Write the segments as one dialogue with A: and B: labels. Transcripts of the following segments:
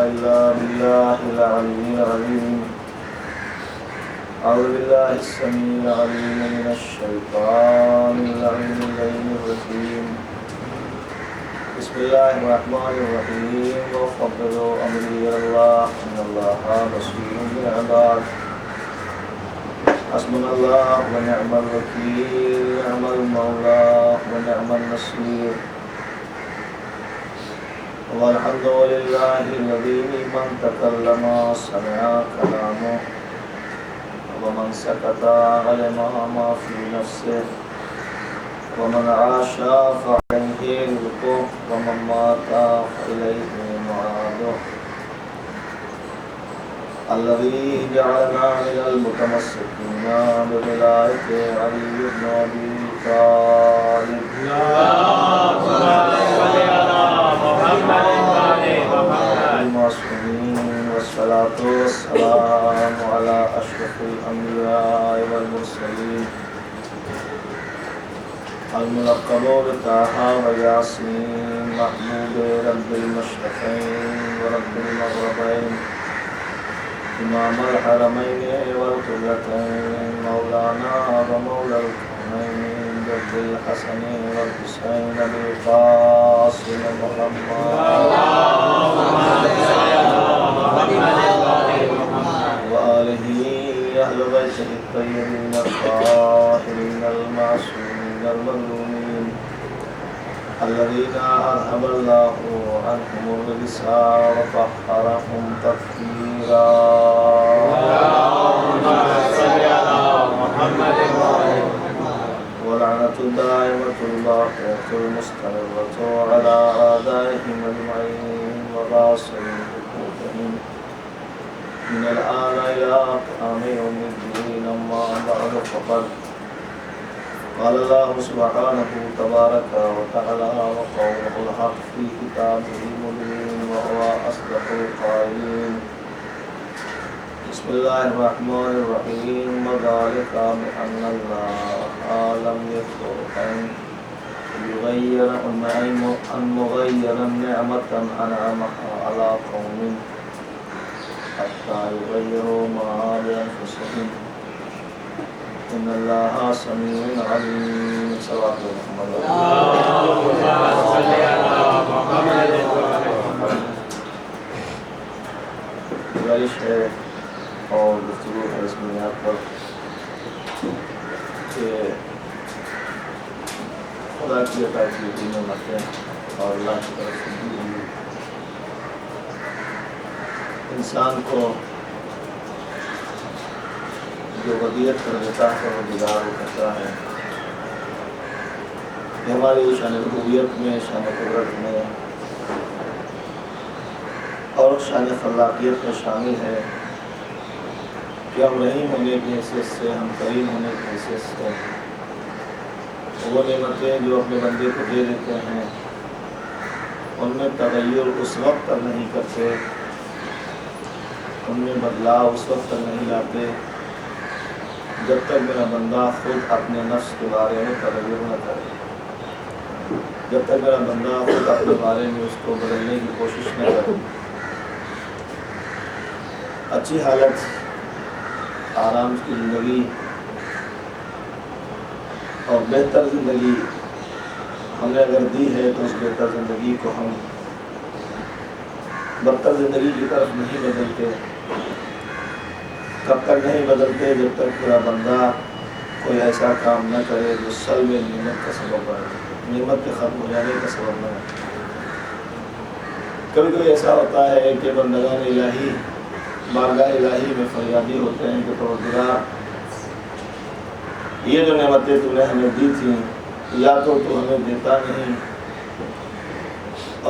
A: إلا بالله العلي العظيم. أعوذ بالله السميع العليم من الشيطان اللعين الرجيم. بسم الله الرحمن الرحيم. وفضلوا أمري إلى الله إن الله بصير بالعباد. حسبنا الله ونعم الوكيل، نعم المولى ونعم النصير. والحمد لله الذي من تكلم سمع كلامه ومن سكت علم ما في نفسه ومن عاش فعليه رزقه ومن مات فإليه معاده. الذي جعلنا من المتمسكين بولاية علي بن أبي طالب. والصلاة والسلام على أشرف الأنبياء والمرسلين الملقب بطه وياسين محمود رب المشرقين ورب المغربين إمام الحرمين والقبلتين مولانا ومولى الكونين جد الحسن والحسين بالقاسم محمد وآله أهل بيته الطيبين الطاهرين المعصومين المظلومين الذين أذهب الله عنهم الرجس وطهرهم تطهيرا. ولعنة دائمة الباقية المستمرة على أعدائهم أجمعين وغاصبين حقوقهم من الآن إلى قيام يوم الدين. أما بعد فقد قال الله سبحانه تبارك وتعالى وقوله الحق في كتابه المبين وهو أصدق القائلين. بسم الله الرحمن الرحيم. وذلك بأن الله لم يكن مغيرا نعمة أنعمها على قوم حتى يغيروا ما بأنفسهم إن الله سميع عليم. صلوات محمد. اللهم صل على محمد. گزارش ہے اور گفتگو ہے اس بنیاد پر کہ خدا کی عطا کی نعمتیں اور اللہ کی طرف سے دی ہوئی انسان کو جو ودیت کر دیتا ہے وہ دیدار کرتا ہے. یہ ہماری شان ربوبیت میں، شان قدرت میں اور شان خلاقیت میں شامل ہے کہ ہم رحیم ہونے کی حیثیت سے، ہم کریم ہونے کی حیثیت سے وہ نعمتیں جو اپنے بندے کو دے دیتے ہیں ان میں تغیر اس وقت تک نہیں کرتے، ان میں بدلاؤ اس وقت تک نہیں لاتے جب تک میرا بندہ خود اپنے نفس کے بارے میں تغیر نہ کرے، جب تک میرا بندہ خود اپنے بارے میں اس کو بدلنے کی کوشش نہ کرے. اچھی حالت، آرام کی زندگی اور بہتر زندگی ہم نے اگر دی ہے تو اس بہتر زندگی کو ہم بدتر زندگی کی طرف نہیں بدلتے. کب تک نہیں بدلتے؟ جب تک پورا بندہ کوئی ایسا کام نہ کرے جو سلب نعمت کا سبب بنے، نعمت کے ختم ہو جانے کا سبب بنے. کبھی کبھی ایسا ہوتا ہے کہ بندگان الہی بارگاہ الہی میں فریادی ہوتے ہیں کہ پروردگار یہ جو نعمتیں تو نے ہمیں دی تھیں یا تو ہمیں دیتا نہیں،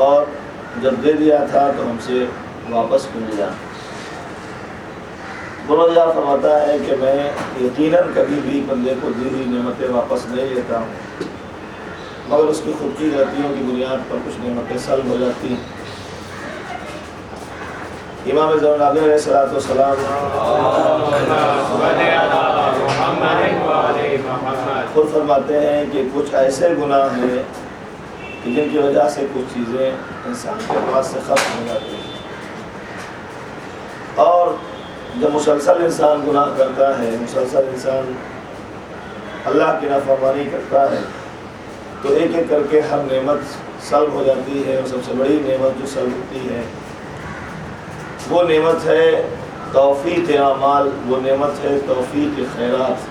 A: اور جب دے دیا تھا تو ہم سے واپس کیوں لیا. پروردگار فرماتا ہے کہ میں یقیناً کبھی بھی بندے کو دی ہوئی نعمتیں واپس نہیں لیتا ہوں، مگر اس کی خود کی غلطیوں کی بنیاد پر کچھ نعمتیں سلب ہو جاتی ہیں. امام زین العابدین علیہ الصلوۃ والسلام خود فرماتے ہیں کہ کچھ ایسے گناہ ہیں کہ جن کی وجہ سے کچھ چیزیں انسان کے پاس سے ختم ہو جاتی ہیں. اور جب مسلسل انسان گناہ کرتا ہے، مسلسل انسان اللہ کی نافرمانی کرتا ہے، تو ایک ایک کر کے ہر نعمت سلب ہو جاتی ہے، اور سب سے بڑی نعمت جو سلب ہوتی ہے وہ نعمت ہے توفیق اعمال، وہ نعمت ہے توفیق خیرات۔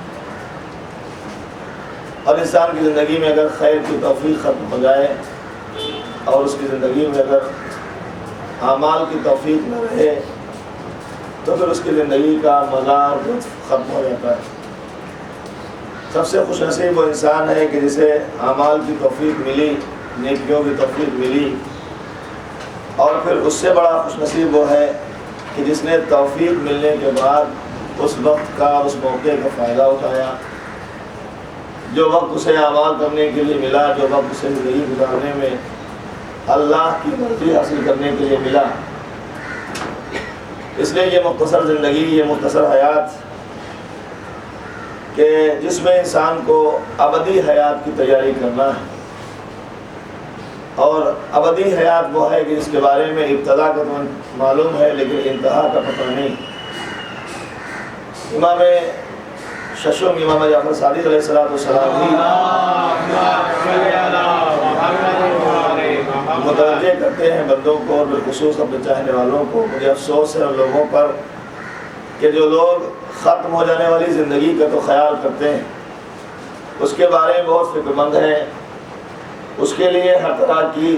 A: اور انسان کی زندگی میں اگر خیر کی توفیق ختم ہو جائے اور اس کی زندگی میں اگر اعمال کی توفیق نہ رہے تو پھر اس کی زندگی کا مزہ اور لطف ختم ہو جاتا ہے۔ سب سے خوش نصیب وہ انسان ہے کہ جسے اعمال کی توفیق ملی، نیکیوں کی توفیق ملی، اور پھر اس سے بڑا خوش نصیب وہ ہے کہ جس نے توفیق ملنے کے بعد اس وقت کا، اس موقع کا فائدہ اٹھایا۔ جو وقت اسے اعمال کرنے کے لیے ملا، جو وقت اسے زندگی گزارنے میں اللہ کی مرضی حاصل کرنے کے لیے ملا، اس لیے یہ مختصر زندگی، یہ مختصر حیات کہ جس میں انسان کو ابدی حیات کی تیاری کرنا ہے، اور ابدی حیات وہ ہے کہ جس کے بارے میں ابتدا کا تو معلوم ہے لیکن انتہا کا پتہ نہیں۔ امام ششم امام جعفر صادق علیہ السلام بھی متوجہ کرتے ہیں بندوں کو، اور بالخصوص اپنے چاہنے والوں کو۔ مجھے افسوس ہے ان لوگوں پر کہ جو لوگ ختم ہو جانے والی زندگی کا تو خیال کرتے ہیں، اس کے بارے میں بہت فکر مند ہیں، اس کے لیے ہر طرح کی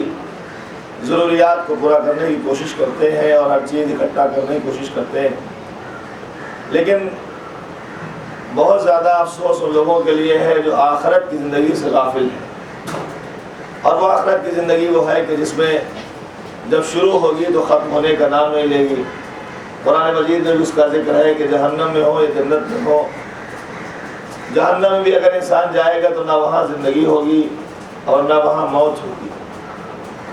A: ضروریات کو پورا کرنے کی کوشش کرتے ہیں اور ہر چیز اکٹھا کرنے کی کوشش کرتے ہیں، لیکن بہت زیادہ افسوس ان لوگوں کے لیے ہے جو آخرت کی زندگی سے غافل ہیں۔ اور وہ آخرت کی زندگی وہ ہے کہ جس میں جب شروع ہوگی تو ختم ہونے کا نام نہیں لے گی۔ قرآن مجید میں بھی اس کا ذکر ہے کہ جہنم میں ہو یا جنت میں ہو، جہنم میں بھی اگر انسان جائے گا تو نہ وہاں زندگی ہوگی اور نہ وہاں موت ہوگی،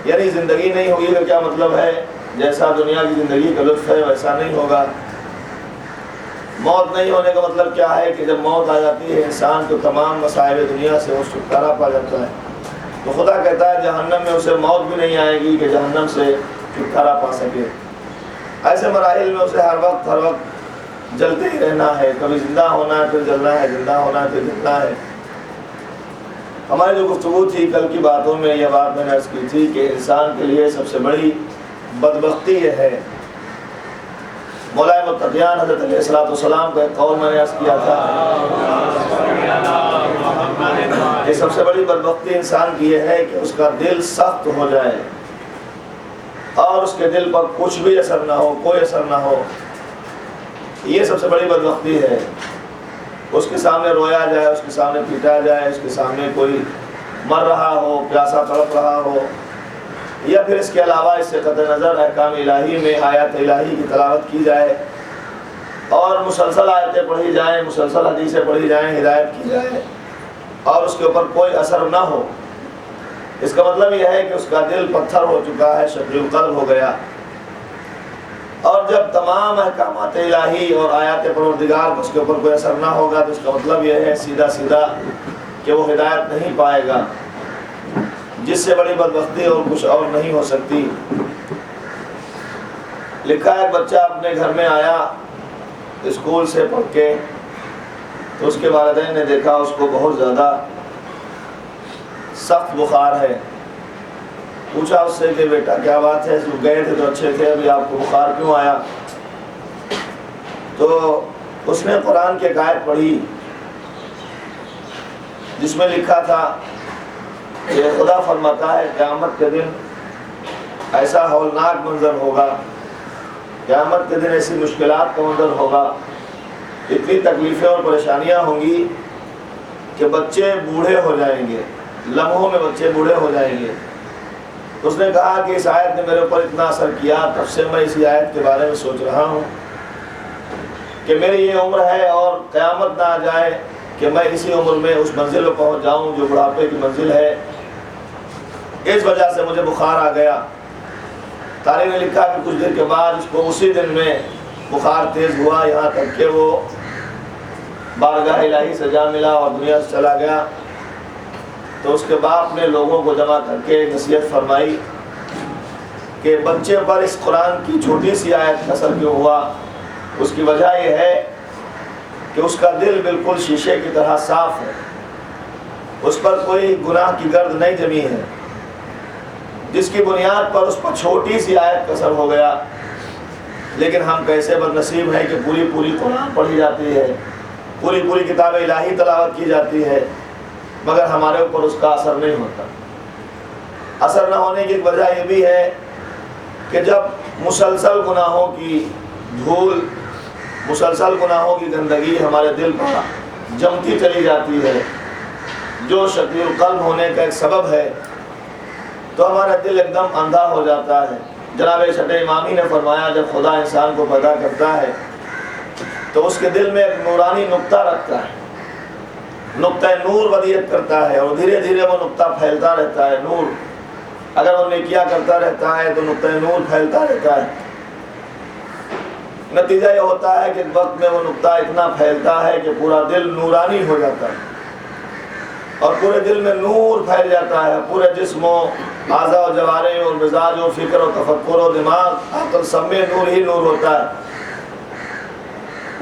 A: یعنی زندگی نہیں ہوگی کا کیا مطلب ہے؟ جیسا دنیا کی زندگی کا لطف ہے ویسا نہیں ہوگا۔ موت نہیں ہونے کا مطلب کیا ہے کہ جب موت آ جاتی ہے انسان تو تمام مصائب دنیا سے وہ چھٹکارا پا جاتا ہے۔ تو خدا کہتا ہے جہنم میں اسے موت بھی نہیں آئے گی کہ جہنم سے چھٹکارا پا سکے۔ ایسے مراحل میں اسے ہر وقت جلتے ہی رہنا ہے، کبھی زندہ ہونا ہے پھر جلنا ہے، زندہ ہونا ہے پھر جلنا ہے۔ ہماری جو گفتگو تھی کل کی باتوں میں یہ بات میں نے عرض کی تھی کہ انسان کے لیے سب سے بڑی بدبختی یہ ہے، مولا متقیان حضرت علیہ السلام کا ایک قول میں نے عرض کیا تھا کہ سب سے بڑی بدبختی انسان کی یہ ہے کہ اس کا دل سخت ہو جائے اور اس کے دل پر کچھ بھی اثر نہ ہو، کوئی اثر نہ ہو۔ یہ سب سے بڑی بدبختی ہے۔ اس کے سامنے رویا جائے، اس کے سامنے پیٹا جائے، اس کے سامنے کوئی مر رہا ہو، پیاسا تڑپ رہا ہو، یا پھر اس کے علاوہ اس سے قطع نظر احکام الہی میں آیات الہی کی تلاوت کی جائے اور مسلسل آیتیں پڑھی جائیں، مسلسل حدیثیں پڑھی جائیں، ہدایت کی جائے اور اس کے اوپر کوئی اثر نہ ہو۔ اس کا مطلب یہ ہے کہ اس کا دل پتھر ہو چکا ہے، شقی القلب ہو گیا۔ اور جب تمام احکامات الہی اور آیات پروردگار اس کے اوپر کوئی اثر نہ ہوگا تو اس کا مطلب یہ ہے سیدھا سیدھا کہ وہ ہدایت نہیں پائے گا، جس سے بڑی بدبختی اور کچھ اور نہیں ہو سکتی۔ لکھا ہے بچہ اپنے گھر میں آیا اسکول سے پڑھ کے تو اس کے والدین نے دیکھا اس کو بہت زیادہ سخت بخار ہے۔ پوچھا اس سے کہ بیٹا کیا بات ہے، گئے تھے تو اچھے تھے، ابھی آپ کو بخار کیوں آیا؟ تو اس نے قرآن کی ایک آیت پڑھی جس میں لکھا تھا کہ خدا فرماتا ہے قیامت کے دن ایسا ہولناک منظر ہوگا، قیامت کے دن ایسی مشکلات کا منظر ہوگا، اتنی تکلیفیں اور پریشانیاں ہوں گی کہ بچے بوڑھے ہو جائیں گے، لمحوں میں بچے بوڑھے ہو جائیں گے۔ اس نے کہا کہ اس آیت نے میرے اوپر اتنا اثر کیا، تب سے میں اسی آیت کے بارے میں سوچ رہا ہوں کہ میری یہ عمر ہے اور قیامت نہ آ جائے کہ میں اسی عمر میں اس منزل پر پہنچ جاؤں جو بڑھاپے کی منزل ہے۔ اس وجہ سے مجھے بخار آ گیا۔ تاریخ نے لکھا کہ کچھ دن کے بعد اس کو اسی دن میں بخار تیز ہوا، یہاں تک کہ وہ بارگاہ الہی سے جا ملا اور دنیا سے چلا گیا۔ تو اس کے باپ نے لوگوں کو جمع کر کے نصیحت فرمائی کہ بچے پر اس قرآن کی چھوٹی سی آیت کا اثر کیوں ہوا؟ اس کی وجہ یہ ہے کہ اس کا دل بالکل شیشے کی طرح صاف ہے، اس پر کوئی گناہ کی گرد نہیں جمی ہے، جس کی بنیاد پر اس پر چھوٹی سی آیت کا اثر ہو گیا۔ لیکن ہم کیسے بد نصیب ہیں کہ پوری قرآن پڑھی جاتی ہے، پوری کتاب الہی تلاوت کی جاتی ہے، مگر ہمارے اوپر اس کا اثر نہیں ہوتا۔ اثر نہ ہونے کی ایک وجہ یہ بھی ہے کہ جب مسلسل گناہوں کی دھول، مسلسل گناہوں کی گندگی ہمارے دل پر جمتی چلی جاتی ہے، جو شقی القلب ہونے کا ایک سبب ہے، تو ہمارا دل ایک دم اندھا ہو جاتا ہے۔ جناب شٹ امامی نے فرمایا جب خدا انسان کو پیدا کرتا ہے تو اس کے دل میں ایک نورانی نقطہ رکھتا ہے، نقطہ نور ودیعت کرتا ہے، اور دھیرے دھیرے وہ نقطہ پھیلتا رہتا ہے۔ نور اگر وہ نیکیاں کرتا رہتا ہے تو نقطہ نور پھیلتا رہتا ہے۔ نتیجہ یہ ہوتا ہے کہ وقت میں وہ نقطہ اتنا پھیلتا ہے کہ پورا دل نورانی ہو جاتا ہے، اور پورے دل میں نور پھیل جاتا ہے، پورے جسم و اعضاء و جوارح اور مزاج و فکر و تفکر و دماغ عقل سب میں نور ہی نور ہوتا ہے۔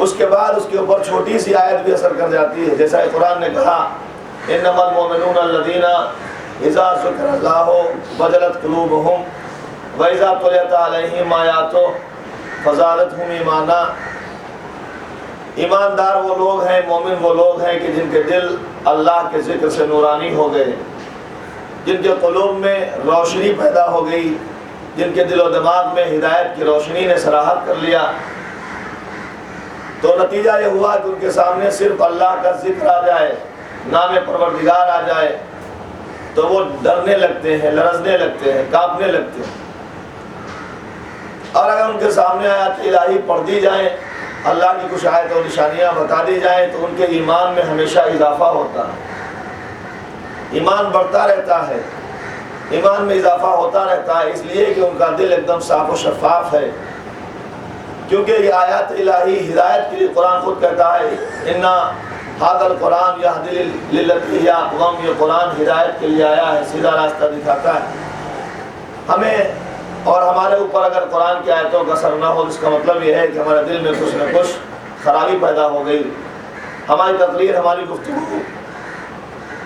A: اس کے بعد اس کے اوپر چھوٹی سی آیت بھی اثر کر جاتی ہے، جیسا کہ قرآن نے کہا انما المؤمنون الذین اذا ذکر اللہ وجلت قلوبہم واذا تلیت علیہم آیاتہ فزادتہم ایمانا۔ ایماندار وہ لوگ ہیں، مومن وہ لوگ ہیں کہ جن کے دل اللہ کے ذکر سے نورانی ہو گئے، جن کے قلوب میں روشنی پیدا ہو گئی، جن کے دل و دماغ میں ہدایت کی روشنی نے سراحت کر لیا۔ تو نتیجہ یہ ہوا کہ ان کے سامنے صرف اللہ کا ذکر آ جائے، نام پروردگار آ جائے تو وہ ڈرنے لگتے ہیں، لرزنے لگتے ہیں، کانپنے لگتے ہیں۔ اور اگر ان کے سامنے آیات الہی پڑھ دی جائیں، اللہ کی کچھ آیت اور نشانیاں بتا دی جائیں، تو ان کے ایمان میں ہمیشہ اضافہ ہوتا ہے، ایمان بڑھتا رہتا ہے، ایمان میں اضافہ ہوتا رہتا ہے، اس لیے کہ ان کا دل ایک دم صاف و شفاف ہے۔ کیونکہ یہ آیات الہی ہدایت کے لیے قرآن خود کہتا ہے اِنَّا هَذَا الْقُرْآنُ يَهْدِي لِلَّتِي هِيَ أَقْوَمُ۔ یہ قرآن ہدایت کے لیے آیا ہے، سیدھا راستہ دکھاتا ہے ہمیں۔ اور ہمارے اوپر اگر قرآن کی آیتوں کا اثر نہ ہو، اس کا مطلب یہ ہے کہ ہمارے دل میں کچھ نہ کچھ خرابی پیدا ہو گئی۔ ہماری تقریر، ہماری گفتگو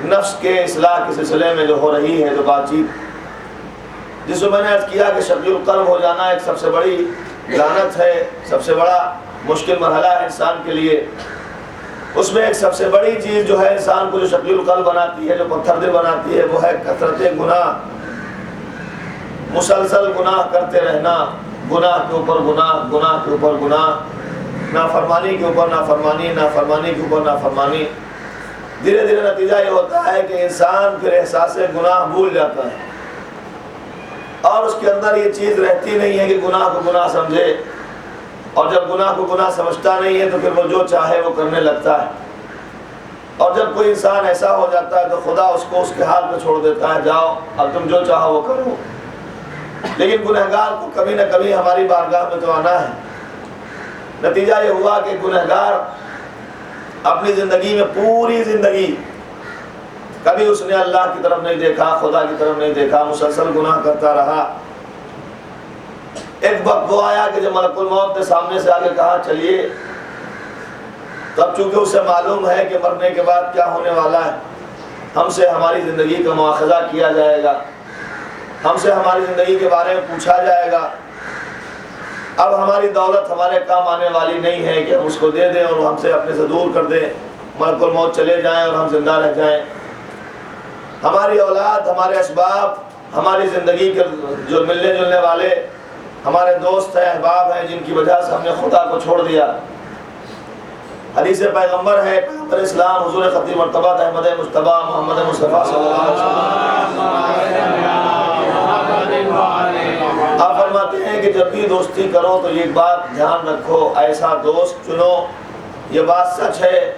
A: نفس کے اصلاح کے سلسلے میں جو ہو رہی ہے، جو بات چیت جس کو میں نے عرض کیا کہ شقی القلب ہو جانا ایک سب سے بڑی لعنت ہے، سب سے بڑا مشکل مرحلہ ہے انسان کے لیے۔ اس میں ایک سب سے بڑی چیز جو ہے انسان کو جو شقی القلب بناتی ہے، جو پتھر دل بناتی ہے، وہ ہے کثرت گناہ، مسلسل گناہ کرتے رہنا، گناہ کے اوپر گناہ، گناہ کے اوپر گناہ، نافرمانی کے اوپر نافرمانی، نافرمانی کے اوپر نافرمانی۔ دھیرے دھیرے نتیجہ یہ ہوتا ہے کہ انسان پھر احساس گناہ بھول جاتا ہے، اور اس کے اندر یہ چیز رہتی نہیں ہے کہ گناہ کو گناہ سمجھے، اور جب گناہ کو گناہ سمجھتا نہیں ہے تو پھر وہ جو چاہے وہ کرنے لگتا ہے۔ اور جب کوئی انسان ایسا ہو جاتا ہے تو خدا اس کو اس کے حال پہ چھوڑ دیتا ہے، جاؤ اب تم جو چاہو وہ کرو۔ لیکن گنہگار کو کبھی نہ کبھی ہماری بارگاہ میں تو آنا ہے۔ نتیجہ یہ ہوا کہ گنہگار اپنی زندگی میں پوری زندگی کبھی اس نے اللہ کی طرف نہیں دیکھا، خدا کی طرف نہیں دیکھا، مسلسل گناہ کرتا رہا۔ ایک وقت وہ آیا کہ جب ملک الموت نے سامنے سے آگے کہا چلیے، تب چونکہ اسے معلوم ہے کہ مرنے کے بعد کیا ہونے والا ہے، ہم سے ہماری زندگی کا مواخذہ کیا جائے گا، ہم سے ہماری زندگی کے بارے میں پوچھا جائے گا۔ اب ہماری دولت ہمارے کام آنے والی نہیں ہے کہ ہم اس کو دے دیں اور ہم سے اپنے سے دور کر دیں، ملک الموت چلے جائیں اور ہم زندہ رہ جائیں۔ ہماری اولاد، ہمارے اسباب، ہماری زندگی کے جو ملنے جلنے والے ہمارے دوست ہیں، احباب ہیں، جن کی وجہ سے ہم نے خدا کو چھوڑ دیا۔ حدیث پیغمبر ہے، پیغمبر اسلام حضور خطیب مرتبہ احمد مجتبیٰ محمد مصطفیٰ صلی اللہ علیہ وسلم آپ فرماتے ہیں کہ جب بھی دوستی کرو تو یہ بات دھیان رکھو، ایسا دوست چنو۔ یہ بات سچ ہے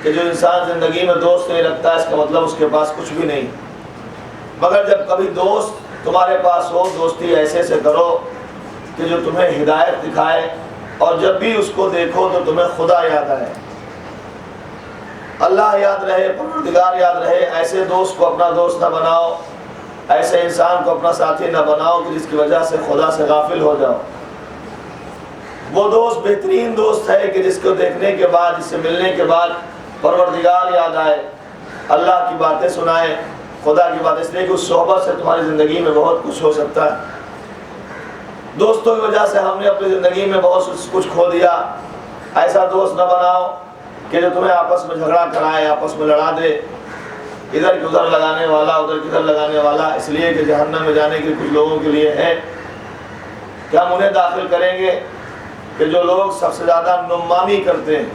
A: کہ جو انسان زندگی میں دوست نہیں رکھتا، اس کا مطلب اس کے پاس کچھ بھی نہیں۔ مگر جب کبھی دوست تمہارے پاس ہو، دوستی ایسے سے کرو کہ جو تمہیں ہدایت دکھائے، اور جب بھی اس کو دیکھو تو تمہیں خدا یاد آئے، اللہ یاد رہے، پروردگار یاد رہے۔ ایسے دوست کو اپنا دوست نہ بناؤ، ایسے انسان کو اپنا ساتھی نہ بناؤ کہ جس کی وجہ سے خدا سے غافل ہو جاؤ۔ وہ دوست بہترین دوست ہے کہ جس کو دیکھنے کے بعد، جس سے ملنے کے بعد پروردگار یاد آئے، اللہ کی باتیں سنائے، خدا کی باتیں، اس لیے کہ اس صحبت سے تمہاری زندگی میں بہت کچھ ہو سکتا ہے۔ دوستوں کی وجہ سے ہم نے اپنی زندگی میں بہت کچھ کھو دیا۔ ایسا دوست نہ بناؤ کہ جو تمہیں آپس میں جھگڑا کرائے، آپس میں لڑا دے، ادھر کی ادھر لگانے والا، ادھر کی ادھر لگانے والا، اس لیے کہ جہنم میں جانے کے کچھ لوگوں کے لیے ہے کہ ہم انہیں داخل کریں گے کہ جو لوگ سب سے زیادہ نمامی کرتے ہیں۔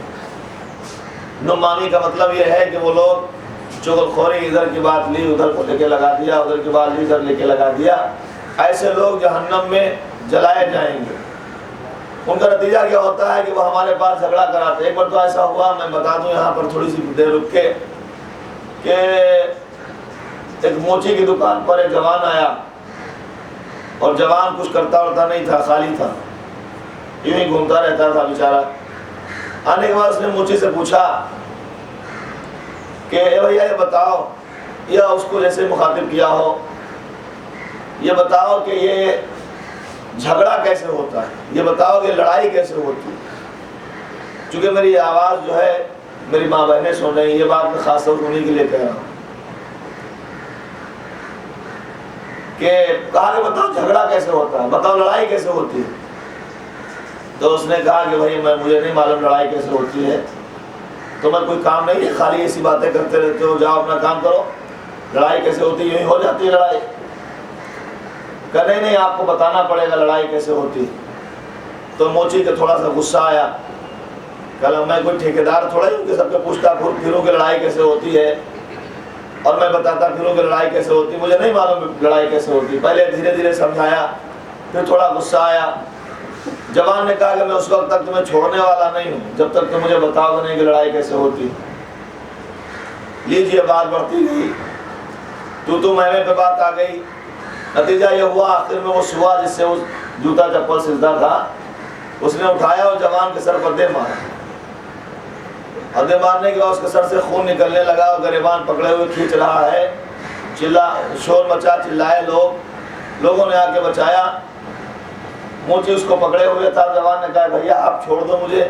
A: نمامی کا مطلب یہ ہے کہ وہ لوگ چغل خوری، ادھر کی بات لی ادھر کو لے کے لگا دیا، ادھر کی بات لی ادھر لے کے لگا دیا، ایسے لوگ جہنم میں جلائے جائیں گے۔ ان کا نتیجہ کیا ہوتا ہے کہ وہ ہمارے پاس جھگڑا کراتے۔ ایک بار تو ایسا ہوا، میں بتا دوں یہاں پر تھوڑی سی دیر رک کے، کہ ایک موچی کی دکان پر ایک جوان آیا، اور جوان کچھ کرتا ورتا نہیں تھا، خالی تھا، یوں ہی گھومتا رہتا تھا بیچارہ۔ آنے کے بعد اس نے موچی سے پوچھا کہ اے بھیا یہ بتاؤ، یا اس کو جیسے مخاطب کیا ہو، یہ بتاؤ کہ یہ جھگڑا کیسے ہوتا ہے، یہ بتاؤ کہ لڑائی کیسے ہوتی ہے۔ چونکہ میری آواز جو ہے میری ماں بہنیں سن رہی ہیں، یہ بات میں خاص طور انہیں کے لیے کہہ رہا ہوں کہ کہا کہ بتاؤ جھگڑا کیسے ہوتا ہے، بتاؤ لڑائی کیسے ہوتی ہے۔ تو اس نے کہا کہ بھائی مجھے نہیں معلوم لڑائی کیسے ہوتی ہے، تمہیں کوئی کام نہیں ہے، خالی ایسی باتیں کرتے رہتے ہو، جاؤ اپنا کام کرو، لڑائی کیسے ہوتی ہے، یوں ہی ہو جاتی ہے لڑائی۔ کہ نہیں آپ کو بتانا پڑے گا لڑائی کیسے ہوتی ہے۔ تو موچی کے تھوڑا سا غصہ آیا، کہ میں کوئی ٹھیکیدار تھوڑا ہی ہوں کہ سب کے پوچھتا پھروں کہ لڑائی کیسے ہوتی ہے، اور میں بتاتا پھروں کہ لڑائی کیسے ہوتی ہے، مجھے نہیں معلوم لڑائی کیسے ہوتی۔ پہلے دھیرے دھیرے سمجھایا، پھر تھوڑا غصہ آیا۔ جوان نے کہا کہ میں اس وقت تک تمہیں چھوڑنے والا نہیں ہوں جب تک تم مجھے بتاؤ نہیں کہ لڑائی کیسے ہوتی۔ لیجیے بات بڑھتی گئی، تو میں پہ بات آ گئی۔ نتیجہ یہ ہوا آخر میں وہ سوا جس سے وہ جوتا چپل سلتا تھا، اس نے اٹھایا اور جوان کے سر پر دے مارا، اور دے مارنے کے بعد اس کے سر سے خون نکلنے لگا، اور گریبان پکڑے ہوئے کھینچ رہا ہے، شور مچا، چلائے لوگوں نے آ کے بچایا۔ موچی اس کو پکڑے ہوئے تھا، جوان نے کہا بھیا آپ چھوڑ دو مجھے،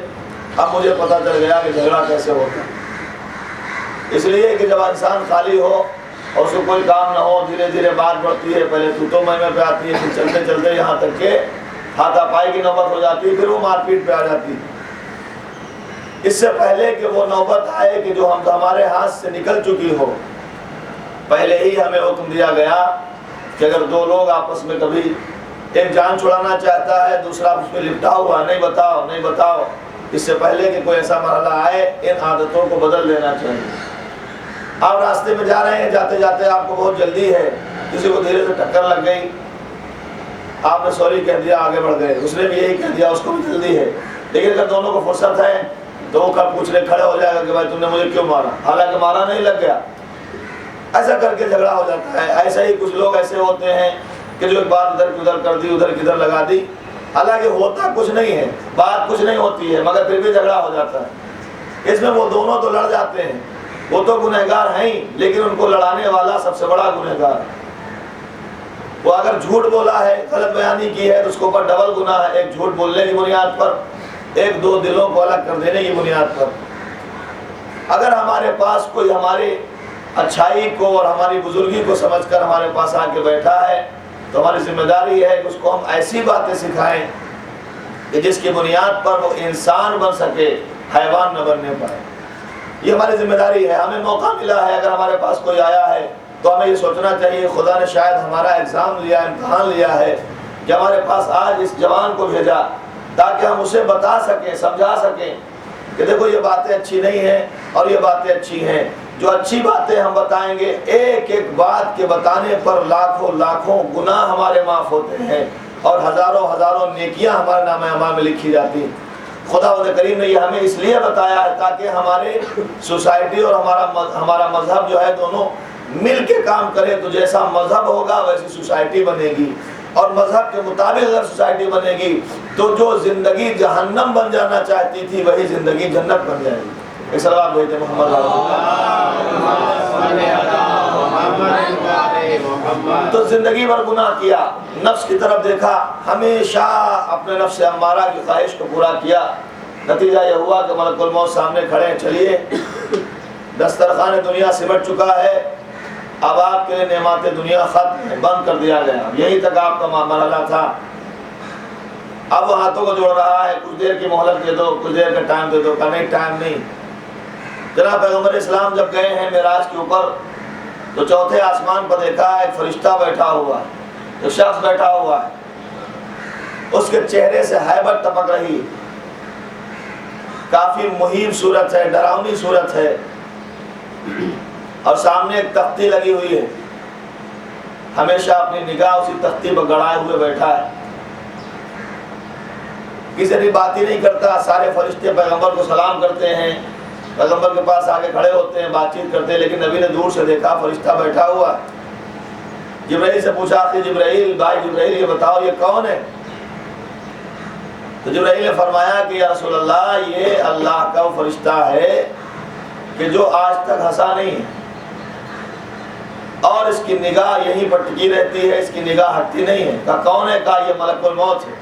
A: اب مجھے پتہ چل گیا کہ جھگڑا کیسے ہوتا ہے۔ اس لیے کہ جب انسان خالی ہو اور اس کو کوئی کام نہ ہو، دھیرے دھیرے بات بڑھتی ہے، پہلے تو میں پہ آتی ہے، پھر چلتے چلتے یہاں تک کہ ہاتھا پائی کی نوبت ہو جاتی ہے، پھر وہ مار پیٹ پہ آ جاتی ہے۔ اس سے پہلے کہ وہ نوبت آئے کہ جو ہمارے ہاتھ سے نکل چکی ہو، پہلے ہی ہمیں حکم دیا گیا کہ اگر دو لوگ آپس میں کبھی ایک جان چھڑانا چاہتا ہے، دوسرا اس میں لپٹا ہوا، نہیں بتاؤ، اس سے پہلے کہ کوئی ایسا مرحلہ آئے، ان عادتوں کو بدل دینا چاہیے۔ آپ راستے میں جا رہے ہیں، جاتے جاتے آپ کو بہت جلدی ہے، کسی کو دھیرے سے ٹکر لگ گئی، آپ نے سوری کہہ دیا، آگے بڑھ گئے، اس نے بھی یہی کہہ دیا، اس کو بھی جلدی ہے، لیکن اگر دونوں کو فرصت ہے تو وہ کب پوچھنے کھڑے ہو جائے گا کہ بھائی تم نے مجھے کیوں مارا، حالانکہ مارا نہیں، لگ گیا۔ ایسا کر کے جھگڑا ہو جاتا ہے۔ ایسا ہی کچھ لوگ ایسے ہوتے ہیں کہ جو ایک بات ادھر کی ادھر کر دی، ادھر کی ادھر لگا دی، حالانکہ ہوتا کچھ نہیں ہے، بات کچھ نہیں ہوتی ہے، مگر پھر بھی جھگڑا ہو جاتا ہے۔ اس میں وہ دونوں تو لڑ جاتے ہیں، وہ تو گنہگار ہیں ہی، لیکن ان کو لڑانے والا سب سے بڑا گنہگار ہے۔ وہ اگر جھوٹ بولا ہے، غلط بیانی کی ہے، تو اس کے اوپر ڈبل گناہ ہے، ایک جھوٹ بولنے کی بنیاد پر، ایک دو دلوں کو الگ کر دینے کی بنیاد پر۔ اگر ہمارے پاس کوئی ہماری اچھائی کو اور ہماری بزرگی کو سمجھ کر ہمارے پاس آ کے بیٹھا ہے، تو ہماری ذمہ داری ہے کہ اس کو ہم ایسی باتیں سکھائیں کہ جس کی بنیاد پر وہ انسان بن سکے، حیوان نہ بننے پائے۔ یہ ہماری ذمہ داری ہے۔ ہمیں موقع ملا ہے، اگر ہمارے پاس کوئی آیا ہے تو ہمیں یہ سوچنا چاہیے خدا نے شاید ہمارا ایگزام لیا، امتحان لیا ہے کہ ہمارے پاس آج اس جوان کو بھیجا تاکہ ہم اسے بتا سکیں، سمجھا سکیں کہ دیکھو یہ باتیں اچھی نہیں ہیں اور یہ باتیں اچھی ہیں۔ جو اچھی باتیں ہم بتائیں گے، ایک ایک بات کے بتانے پر لاکھوں گناہ ہمارے معاف ہوتے ہیں اور ہزاروں نیکیاں ہمارے نام اعمال میں لکھی جاتی ہیں۔ خداوند کریم نے یہ ہمیں اس لیے بتایا ہے تاکہ ہمارے سوسائٹی اور ہمارا مذہب جو ہے دونوں مل کے کام کرے، تو جیسا مذہب ہوگا ویسی سوسائٹی بنے گی، اور مذہب کے مطابق اگر سوسائٹی بنے گی تو جو زندگی جہنم بن جانا چاہتی تھی وہی زندگی جنت بن جائے گی۔ ایک صلوات بھیجتے محمد تو زندگی بھر گناہ کیا، نفس کی طرف دیکھا، ہمیشہ اپنے نفس امارہ کی خواہش کو پورا کیا، نتیجہ یہ ہوا کہ ملک الموت سامنے کھڑے ہیں، چلیے دسترخوان دنیا سمٹ چکا ہے، اب آپ کے لیے نعمت دنیا ختم ہے، بند کر دیا گیا، یہی تک آپ کا مرحلہ تھا۔ اب وہ ہاتھوں کو جوڑ رہا ہے، کچھ دیر کی مہلت دے دو، کچھ دیر کا ٹائم دے دو، کہ نہیں ٹائم نہیں۔ جناب پیغمبر اسلام جب گئے ہیں معراج کے اوپر تو چوتھے آسمان پر دیکھا ایک فرشتہ بیٹھا ہوا ہے، جو شخص بیٹھا ہوا ہے اس کے چہرے سے ہیبت ٹپک رہی، کافی مہیب صورت ہے، ڈراؤنی صورت ہے، اور سامنے ایک تختی لگی ہوئی ہے، ہمیشہ اپنی نگاہ اسی تختی پر گڑائے ہوئے بیٹھا ہے، کسی بھی بات ہی نہیں کرتا۔ سارے فرشتے پیغمبر کو سلام کرتے ہیں، پیغمبر کے پاس آگے کھڑے ہوتے ہیں، بات چیت کرتے ہیں، لیکن نبی نے دور سے دیکھا فرشتہ بیٹھا ہوا۔ جبرائیل سے پوچھا کہ جبرائیل بھائی جبرائیل یہ بتاؤ یہ کون ہے؟ تو جبرائیل نے فرمایا کہ یا رسول اللہ یہ اللہ کا وہ فرشتہ ہے کہ جو آج تک ہنسا نہیں ہے، اور اس کی نگاہ یہیں پر ٹکی رہتی ہے، اس کی نگاہ ہٹتی نہیں ہے۔ کہا کون ہے؟ کہا یہ ملک الموت ہے۔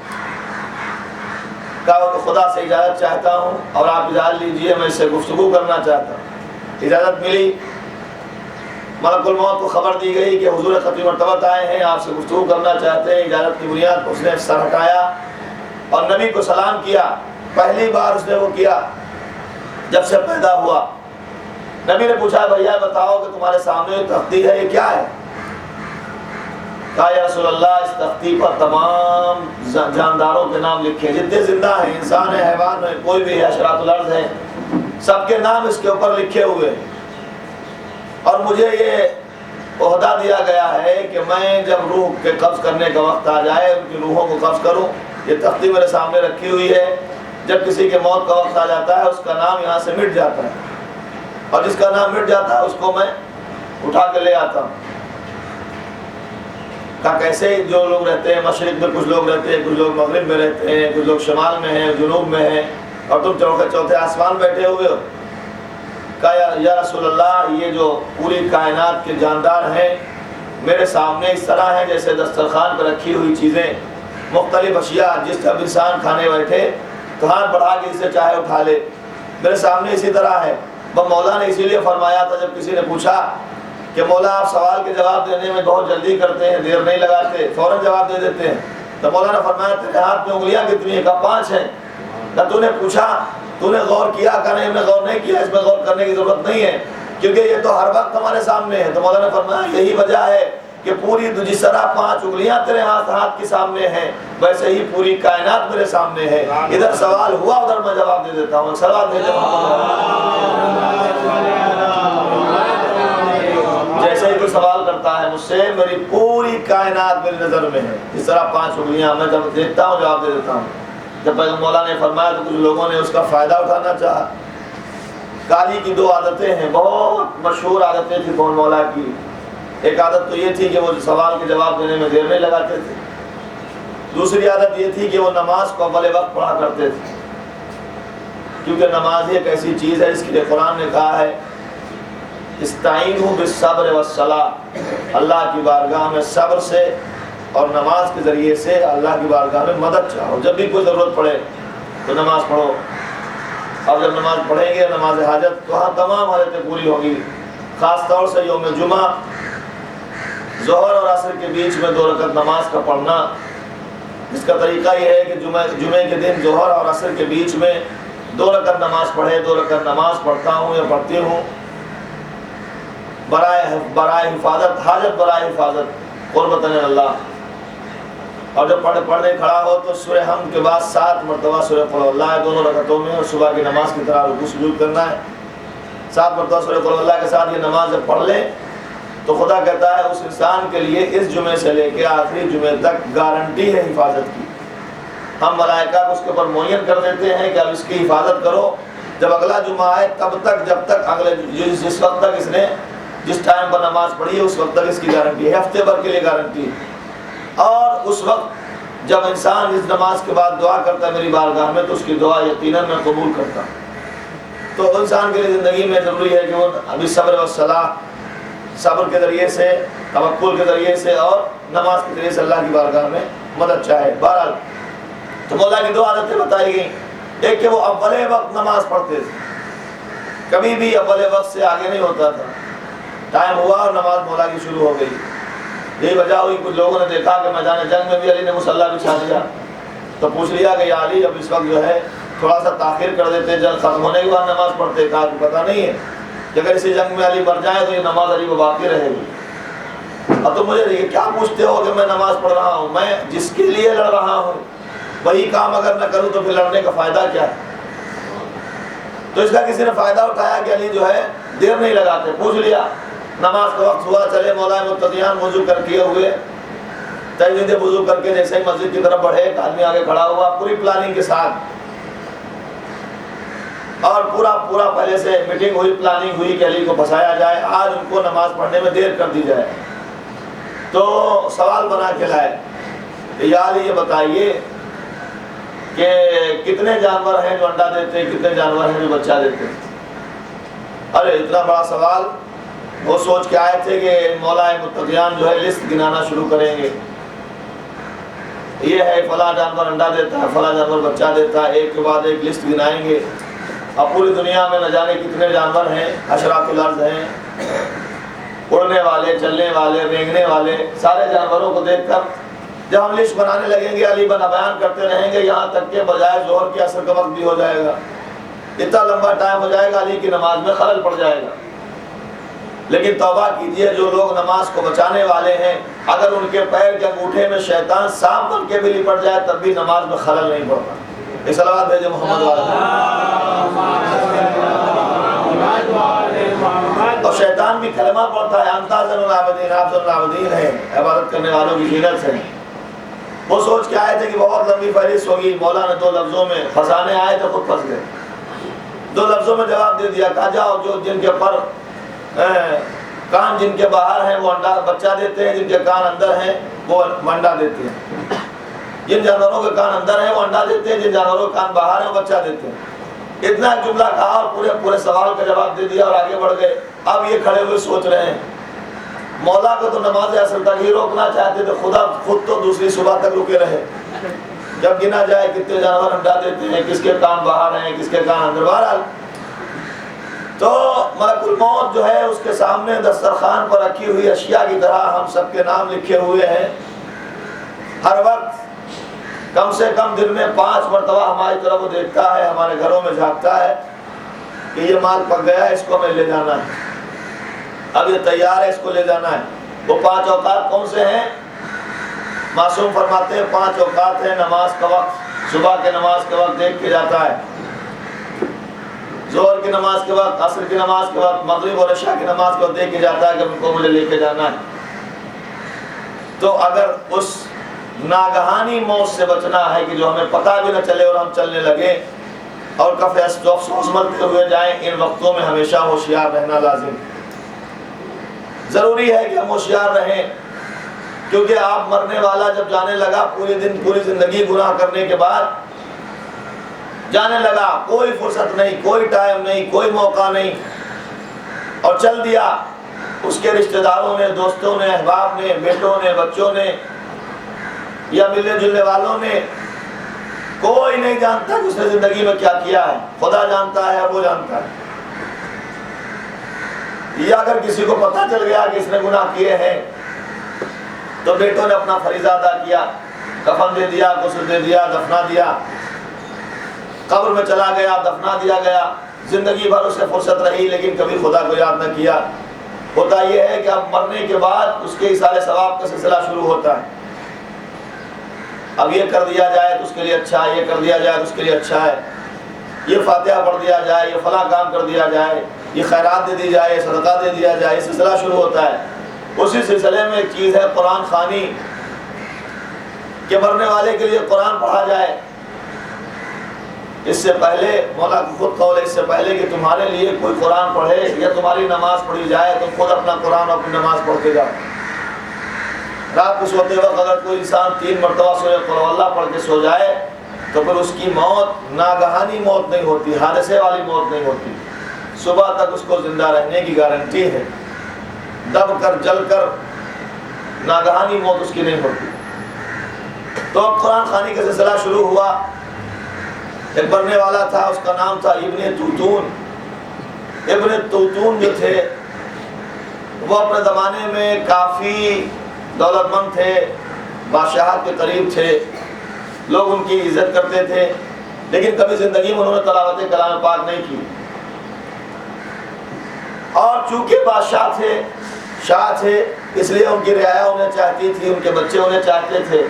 A: کہا کہ خدا سے اجازت چاہتا ہوں اور آپ اجازت لیجئے، میں اس سے گفتگو کرنا چاہتا ہوں۔ اجازت ملی، ملک الموت کو خبر دی گئی کہ حضور ختم مرتبت آئے ہیں، آپ سے گفتگو کرنا چاہتے ہیں۔ اجازت کی بنیاد پر اس نے سر ہٹایا اور نبی کو سلام کیا۔ پہلی بار اس نے وہ کیا جب سے پیدا ہوا۔ نبی نے پوچھا بھیا بتاؤ کہ تمہارے سامنے جو تختی ہے یہ کیا ہے؟ کہا یا رسول اللہ اس تختی پر تمام جانداروں کے نام لکھے، جتنے زندہ ہیں، انسان ہے، حیوان ہے، کوئی بھی ہے، حشرات الارض ہے، سب کے نام اس کے اوپر لکھے ہوئے ہیں، اور مجھے یہ عہدہ دیا گیا ہے کہ میں جب روح کے قبض کرنے کا وقت آ جائے ان کی روحوں کو قبض کروں۔ یہ تختی میرے سامنے رکھی ہوئی ہے، جب کسی کے موت کا وقت آ جاتا ہے اس کا نام یہاں سے مٹ جاتا ہے، اور جس کا نام مٹ جاتا ہے اس کو میں اٹھا کے لے آتا ہوں۔ کہا کیسے؟ جو لوگ رہتے ہیں مشرق میں کچھ لوگ رہتے ہیں، کچھ لوگ مغرب میں رہتے ہیں، کچھ لوگ شمال میں ہیں، جنوب میں ہیں، اور تم چوتھے آسمان بیٹھے ہوئے ہو۔ کہا یا رسول اللہ یہ جو پوری کائنات کے جاندار ہیں میرے سامنے اس طرح ہیں جیسے دسترخوان پر رکھی ہوئی چیزیں، مختلف اشیاء، جس جب انسان کھانے بیٹھے تو ہاتھ بڑھا کے اسے چاہے اٹھا لے، میرے سامنے اسی طرح ہے۔ مولا نے اسی لیے فرمایا تھا جب کسی نے پوچھا کہ مولا آپ سوال کے جواب دینے میں بہت جلدی کرتے ہیں، دیر نہیں لگاتے، فوراً جواب دے دیتے ہیں، تو مولا نے فرمایا تیرے ہاتھ میں انگلیاں کتنی ہیں؟ کہا 5 ہیں۔ نہ تو نے پوچھا تو نے غور کیا؟ کہا نہیں ہم نے غور نہیں کیا، اس میں غور کرنے کی ضرورت نہیں ہے کیونکہ یہ تو ہر وقت ہمارے سامنے ہے۔ تو مولا نے فرمایا یہی وجہ ہے کہ پوری جس طرح 5 انگلیاں تیرے ہاتھ کے سامنے ہیں ویسے ہی پوری کائنات میرے سامنے ہے، ادھر سوال ہوا ادھر میں جواب دے دیتا ہوں۔ سوال بھیجے جیسے ہی کوئی سوال کرتا ہے مجھ سے میری پوری کائنات میری نظر میں ہے، اس طرح 5 انگلیاں میں جب دیکھتا ہوں جواب دے دیتا ہوں۔ جب مولا نے فرمایا تو کچھ لوگوں نے اس کا فائدہ اٹھانا چاہا۔ قاضی کی 2 عادتیں ہیں، بہت مشہور عادتیں تھیں کون مولا کی۔ ایک عادت تو یہ تھی کہ وہ سوال کے جواب دینے میں دیر نہیں لگاتے تھے، دوسری عادت یہ تھی کہ وہ نماز کو اول وقت پڑھا کرتے تھے، کیونکہ نماز ایک ایسی چیز ہے اس کے لیے قرآن نے کہا ہے استعینوا بالصبر والصلاۃ، اللہ کی بارگاہ میں صبر سے اور نماز کے ذریعے سے اللہ کی بارگاہ میں مدد چاہو۔ جب بھی کوئی ضرورت پڑے تو نماز پڑھو، اور جب نماز پڑھیں گے نماز حاجت تو وہاں تمام حاجتیں پوری ہوں گی۔ خاص طور سے یوم جمعہ ظہر اور عصر کے بیچ میں 2 رکعت نماز کا پڑھنا، اس کا طریقہ یہ ہے کہ جمعے کے دن ظہر اور عصر کے بیچ میں 2 رکعت نماز پڑھے۔ 2 رکعت نماز پڑھتا ہوں یا پڑھتی ہوں برائے حفاظت، حاجت برائے حفاظت قربت اللہ، اور جب پڑھنے کھڑا ہو تو سورہ حمد کے بعد 7 مرتبہ سورہ قل اللہ ہے دونوں رکعتوں میں، اور صبح کی نماز کی طرح رکوع سجود کرنا ہے۔ 7 مرتبہ سورہ قل اللہ کے ساتھ یہ نماز جب پڑھ لیں تو خدا کہتا ہے اس انسان کے لیے اس جمعے سے لے کے آخری جمعے تک گارنٹی ہے حفاظت کی۔ ہم ملائکہ کو اس کے اوپر معین کر دیتے ہیں کہ اب اس کی حفاظت کرو، جب اگلا جمعہ آئے تب تک جب تک اگلے جس وقت تک اس نے جس ٹائم پر نماز پڑھی ہے اس وقت تک اس کی گارنٹی ہے، ہفتے بھر کے لیے گارنٹی ہے۔ اور اس وقت جب انسان اس نماز کے بعد دعا کرتا ہے میری بارگاہ میں تو اس کی دعا یقیناً میں قبول کرتا ہوں۔ تو انسان کے لیے زندگی میں ضروری ہے کہ وہ ابھی صبر و صلاح صبر کے ذریعے سے، توکل کے ذریعے سے اور نماز کے ذریعے سے اللہ کی بارگاہ میں مدد چاہے۔ بہرحال تو مولا کی دو عادتیں بتائی گئیں، ایک کہ وہ اول وقت نماز پڑھتے تھے، کبھی بھی اول وقت سے آگے نہیں ہوتا تھا، ٹائم ہوا اور نماز مولا کی شروع ہو گئی۔ یہی وجہ ہوئی کچھ لوگوں نے دیکھا کہ میدان جنگ میں بھی علی نے مصلی بچھا دیا، تو پوچھ لیا کہ یا علی اب اس وقت جو ہے تھوڑا سا تاخیر کر دیتے، جنگ ختم ہونے کے بعد نماز پڑھتے۔ کہا کہ پتہ نہیں ہے کہ اگر اسی جنگ میں علی مر جائے تو یہ نماز علی کو باقی رہے گی۔ اب تو مجھے یہ کیا پوچھتے ہو کہ میں نماز پڑھ رہا ہوں، میں جس کے لیے لڑ رہا ہوں وہی کام اگر نہ کروں تو پھر لڑنے کا فائدہ کیا ہے؟ تو اس کا کسی نے فائدہ اٹھایا کہ علی جو ہے دیر نہیں لگاتے، پوچھ لیا، نماز کا وقت ہوا، چلے مولا متقیان وضو کر کیے ہوئے تجدید وضو کر کے جیسے ہی مسجد کی طرف بڑھے، ایک آدمی آگے کھڑا ہوا پوری پلاننگ کے ساتھ، اور پورا پہلے سے میٹنگ ہوئی، پلاننگ ہوئی کہ علی کو پھنسایا جائے، آج ان کو نماز پڑھنے میں دیر کر دی جائے۔ تو سوال بنا کے لائے کہ یا علی یہ بتائیے کہ کتنے جانور ہیں جو انڈا دیتے ہیں، کتنے جانور ہیں جو بچہ دیتے ہیں؟ ارے اتنا بڑا سوال! وہ سوچ کے آئے تھے کہ مولا متقیان جو ہے لسٹ گنانا شروع کریں گے، یہ ہے فلاں جانور انڈا دیتا ہے، فلاں جانور بچہ دیتا ہے، ایک کے بعد ایک لسٹ گنائیں گے۔ اب پوری دنیا میں نہ جانے کتنے جانور ہیں، حشرات الارض ہیں، اڑنے والے، چلنے والے، رینگنے والے، سارے جانوروں کو دیکھ کر جب ہم لسٹ بنانے لگیں گے علی بنا بیان کرتے رہیں گے یہاں تک کہ بجائے ظہر کے عصر کا وقت بھی ہو جائے گا، اتنا لمبا ٹائم ہو جائے گا، علی کی نماز میں خلل پڑ جائے گا۔ لیکن توبہ کیجئے، جو لوگ نماز کو بچانے والے ہیں، اگر ان کے پیر کے انگوٹھے میں شیطان سانپ بن کے بھی لپٹ جائے تب بھی نماز میں خلل نہیں پڑتا۔ ایک صلوات بھیجے محمد اور شیطان بھی کلمہ پڑھتا ہے، انتا زن العابدین، آپ زن العابدین ہیں، عبادت کرنے والوں کی زینت ہے۔ وہ سوچ کے آئے تھے کہ بہت لمبی فہرست ہوگی، مولا نے 2 لفظوں میں پھنسانے آئے تو خود پھنس گئے، 2 لفظوں میں جواب دے دیا، کہا جاؤ جو جن کے پر کان جن کے باہر ہیں وہ انڈا بچہ دیتے ہیں، جن کے کان اندر ہیں وہ انڈا دیتے ہیں، جن جانوروں کے کان اندر ہیں وہ انڈا دیتے ہیں، جن جانوروں کے کان باہر ہیں وہ بچہ دیتے ہیں۔ اتنا جملہ کہا اور پورے سوال کا جواب دے دیا اور آگے بڑھ گئے۔ اب یہ کھڑے ہوئے سوچ رہے ہیں مولا کو تو نماز اصل تک ہی روکنا چاہتے تھے، خدا خود تو دوسری صبح تک رکے رہے، جب گنا جائے کتنے جانور انڈا دیتے ہیں، کس کے کان باہر ہیں، کس کے کان اندر۔ بہرحال تو ملک الموت جو ہے اس کے سامنے دسترخوان پر رکھی ہوئی اشیاء کی طرح ہم سب کے نام لکھے ہوئے ہیں، ہر وقت کم سے کم دن میں 5 مرتبہ ہماری طرف وہ دیکھتا ہے، ہمارے گھروں میں جھانکتا ہے کہ یہ مال پک گیا ہے، اس کو ہمیں لے جانا ہے، اب یہ تیار ہے، اس کو لے جانا ہے۔ وہ 5 اوقات کون سے ہیں؟ معصوم فرماتے ہیں 5 اوقات ہیں، نماز کا وقت، صبح کے نماز کے وقت دیکھ کے جاتا ہے، ظہر کی نماز کے وقت، عصر کی نماز کے وقت، مغرب اور عشاء کی نماز کے وقت دیکھ کے جاتا ہے کہ ان کو مجھے لے کے جانا ہے۔ تو اگر اس ناگہانی موت سے بچنا ہے کہ جو ہمیں پتہ بھی نہ چلے اور ہم چلنے لگے اور کفے افسوس ملتے ہوئے جائیں، ان وقتوں میں ہمیشہ ہوشیار رہنا لازم، ضروری ہے کہ ہم ہوشیار رہیں، کیونکہ آپ مرنے والا جب جانے لگا پوری زندگی گناہ کرنے کے بعد جانے لگا، کوئی فرصت نہیں، کوئی ٹائم نہیں، کوئی موقع نہیں، اور چل دیا، اس کے رشتہ داروں نے، دوستوں نے، احباب نے، بیٹوں نے، بچوں نے یا ملنے جلنے والوں نے، کوئی نہیں جانتا کہ اس نے زندگی میں کیا کیا ہے، خدا جانتا ہے اور وہ جانتا ہے۔ یا اگر کسی کو پتہ چل گیا کہ اس نے گناہ کیے ہیں تو بیٹوں نے اپنا فریضہ ادا کیا، کفن دے دیا، غسل دے دیا، دفنا دیا، قبر میں چلا گیا، دفنا دیا گیا، زندگی بھر اس سے فرصت رہی لیکن کبھی خدا کو یاد نہ کیا۔ ہوتا یہ ہے کہ اب مرنے کے بعد اس کے اثار ثواب کا سلسلہ شروع ہوتا ہے، اب یہ کر دیا جائے تو اس کے لیے اچھا ہے، یہ کر دیا جائے تو اس کے لیے اچھا ہے، یہ فاتحہ پڑھ دیا جائے، یہ فلاں کام کر دیا جائے، یہ خیرات دے دی جائے، یہ صدقہ دے دیا جائے، یہ سلسلہ شروع ہوتا ہے۔ اسی سلسلے میں ایک چیز ہے قرآن خوانی، کہ مرنے والے کے لیے قرآن پڑھا جائے۔ اس سے پہلے مولا کی خود قول ہے، اس سے پہلے کہ تمہارے لیے کوئی قرآن پڑھے یا تمہاری نماز پڑھی جائے تم خود اپنا قرآن اور اپنی نماز پڑھتے جاؤ۔ رات کو سوتے وقت اگر کوئی انسان 3 مرتبہ سورہ قل ہو اللہ پڑھ کے سو جائے تو پھر اس کی موت ناگہانی موت نہیں ہوتی، حادثے والی موت نہیں ہوتی، صبح تک اس کو زندہ رہنے کی گارنٹی ہے۔ دب کر جل کر ناگہانی موت اس کی نہیں ہوتی۔ تو اب قرآن خوانی کا سلسلہ شروع ہوا۔ ایک پڑھنے والا تھا، اس کا نام تھا ابن توتون۔ ابن توتون جو تھے وہ اپنے زمانے میں کافی دولت مند تھے، بادشاہت کے قریب تھے، لوگ ان کی عزت کرتے تھے، لیکن کبھی زندگی میں انہوں نے تلاوت کلام پاک نہیں کی۔ اور چونکہ بادشاہ تھے، شاہ تھے، اس لیے ان کی رعایا انہیں چاہتی تھی، ان کے بچے انہیں چاہتے تھے۔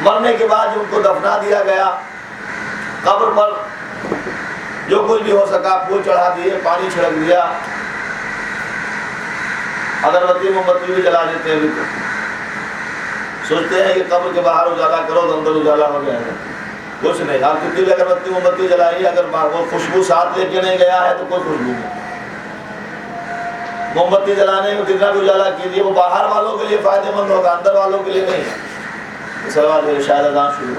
A: مرنے کے بعد ان کو دفنا دیا گیا، قبر پر جو کچھ بھی ہو سکا پھول چڑھا دیے، پانی چھڑک دیا، اگربتی موم بتی بھی جلا دیتے ہیں۔ تو سوچتے ہیں کہ قبر کے باہر اجالا کرو تو اندر اجالا ہو جائے گا، کچھ نہیں۔ آپ کتنی بھی اگربتی موم بتی جلائیے، اگر وہ خوشبو ساتھ لے کے نہیں گیا ہے تو کوئی خوشبو نہیں۔ موم بتی جلانے میں کتنا بھی اجالا کیجیے، وہ باہر والوں کے لیے فائدہ مند ہوگا، اندر والوں کے لیے نہیں۔ سوال ہے شاید اذان شروع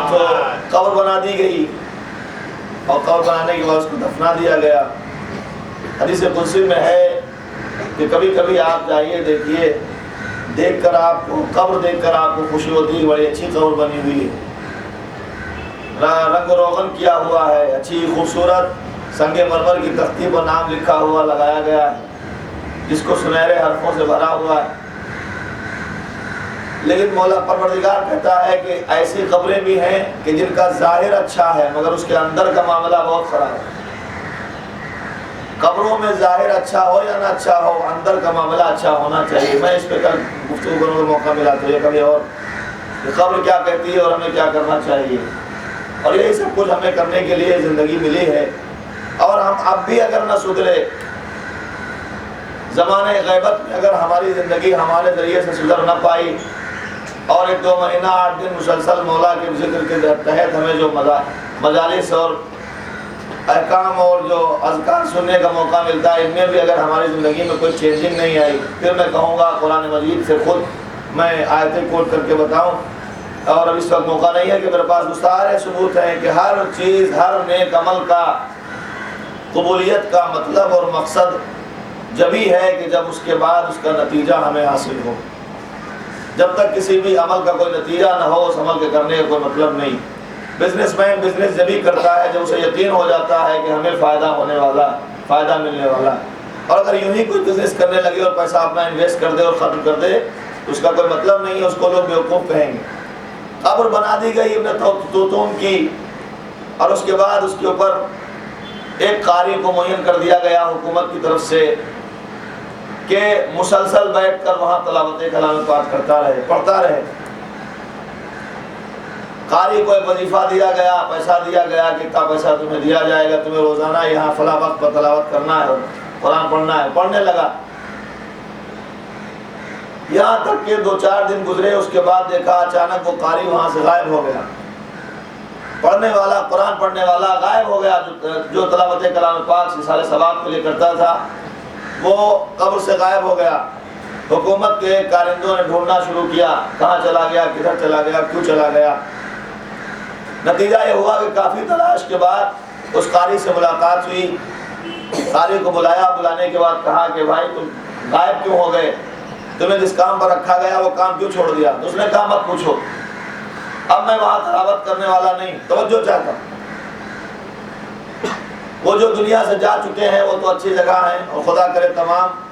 A: تو قبر بنا دی گئی، اور قبر بنانے کے بعد اس کو دفنا دیا گیا۔ حدیث قدسی میں ہے کہ کبھی کبھی آپ جائیے، دیکھیے، دیکھ کر آپ کو قبر دیکھ کر آپ کو خوشی ہوتی ہے، بڑی اچھی قبر بنی ہوئی ہے، رنگ روغن کیا ہوا ہے، اچھی خوبصورت سنگ مرمر کی تختی پر نام لکھا ہوا لگایا گیا ہے، جس کو سنہرے حرفوں سے بھرا ہوا ہے۔ لیکن مولا پروردگار کہتا ہے کہ ایسی قبریں بھی ہیں کہ جن کا ظاہر اچھا ہے مگر اس کے اندر کا معاملہ بہت خراب ہے۔ قبروں میں ظاہر اچھا ہو یا نہ اچھا ہو، اندر کا معاملہ اچھا ہونا چاہیے۔ میں اس پہ کل گفتگو کرنے کا موقع ملا تو یہ کبھی اور کہ قبر کیا کہتی ہے اور ہمیں کیا کرنا چاہیے، اور یہی سب کچھ ہمیں کرنے کے لیے زندگی ملی ہے۔ اور ہم اب بھی اگر نہ سدھرے، زمانے غیبت میں اگر ہماری زندگی ہمارے ذریعے سے سدھر نہ پائی، اور 1-2 مہینہ 8 دن مسلسل مولا کے ذکر کے تحت ہمیں جو مجالس اور احکام اور جو اذکار سننے کا موقع ملتا ہے، ان میں بھی اگر ہماری زندگی میں کوئی چینجنگ نہیں آئی، پھر میں کہوں گا قرآن مجید سے خود میں آیتیں کوٹ کر کے بتاؤں، اور اب اس وقت موقع نہیں ہے کہ میرے پاس مستعار ثبوت ہیں کہ ہر چیز، ہر نیک عمل کا قبولیت کا مطلب اور مقصد جبھی ہے کہ جب اس کے بعد اس کا نتیجہ ہمیں حاصل ہو۔ جب تک کسی بھی عمل کا کوئی نتیجہ نہ ہو، اس عمل کے کرنے کا کوئی مطلب نہیں۔ بزنس مین بزنس جبھی کرتا ہے جب اسے یقین ہو جاتا ہے کہ ہمیں فائدہ ہونے والا، فائدہ ملنے والا ہے۔ اور اگر یوں ہی کوئی بزنس کرنے لگے اور پیسہ اپنا انویسٹ کر دے اور ختم کر دے، اس کا کوئی مطلب نہیں ہے، اس کو لوگ بیوقوف کہیں گے۔ قبر بنا دی گئی ابن توتون کی، اور اس کے بعد اس کے اوپر ایک قاری کو معین کر دیا گیا حکومت کی طرف سے کہ مسلسل بیٹھ کر وہاں تلاوت کلام پاک کرتا رہے، پڑھتا رہے۔ قاری کو ایک وظیفہ دیا گیا، پیسہ دیا گیا کہ اتنا پیسہ تمہیں دیا جائے گا، تمہیں روزانہ یہاں فلاں وقت پر تلاوت کرنا ہے، قرآن پڑھنا ہے۔ پڑھنے لگا، یہاں تک کہ 2-4 دن گزرے، اس کے بعد دیکھا اچانک وہ قاری وہاں سے غائب ہو گیا، پڑھنے والا، قرآن پڑھنے والا غائب ہو گیا، جو تلاوت کلام پاک سالِ ثواب کے لیے کرتا تھا وہ قبر سے غائب ہو گیا۔ حکومت کے کارندوں نے ڈھونڈنا شروع کیا، کہاں چلا گیا، کدھر چلا گیا، کیوں چلا گیا۔ نتیجہ یہ ہوا کہ کافی تلاش کے بعد اس قاری سے ملاقات ہوئی، قاری کو بلایا، بلانے کے بعد کہا کہ بھائی تم غائب کیوں ہو گئے، تمہیں جس کام پر رکھا گیا وہ کام کیوں چھوڑ دیا؟ تو اس نے کہا مت پوچھو، اب میں وہاں تلاوت کرنے والا نہیں، توجہ چاہتا ہوں۔ وہ جو دنیا سے جا چکے ہیں وہ تو اچھی جگہ ہیں، اور خدا کرے تمام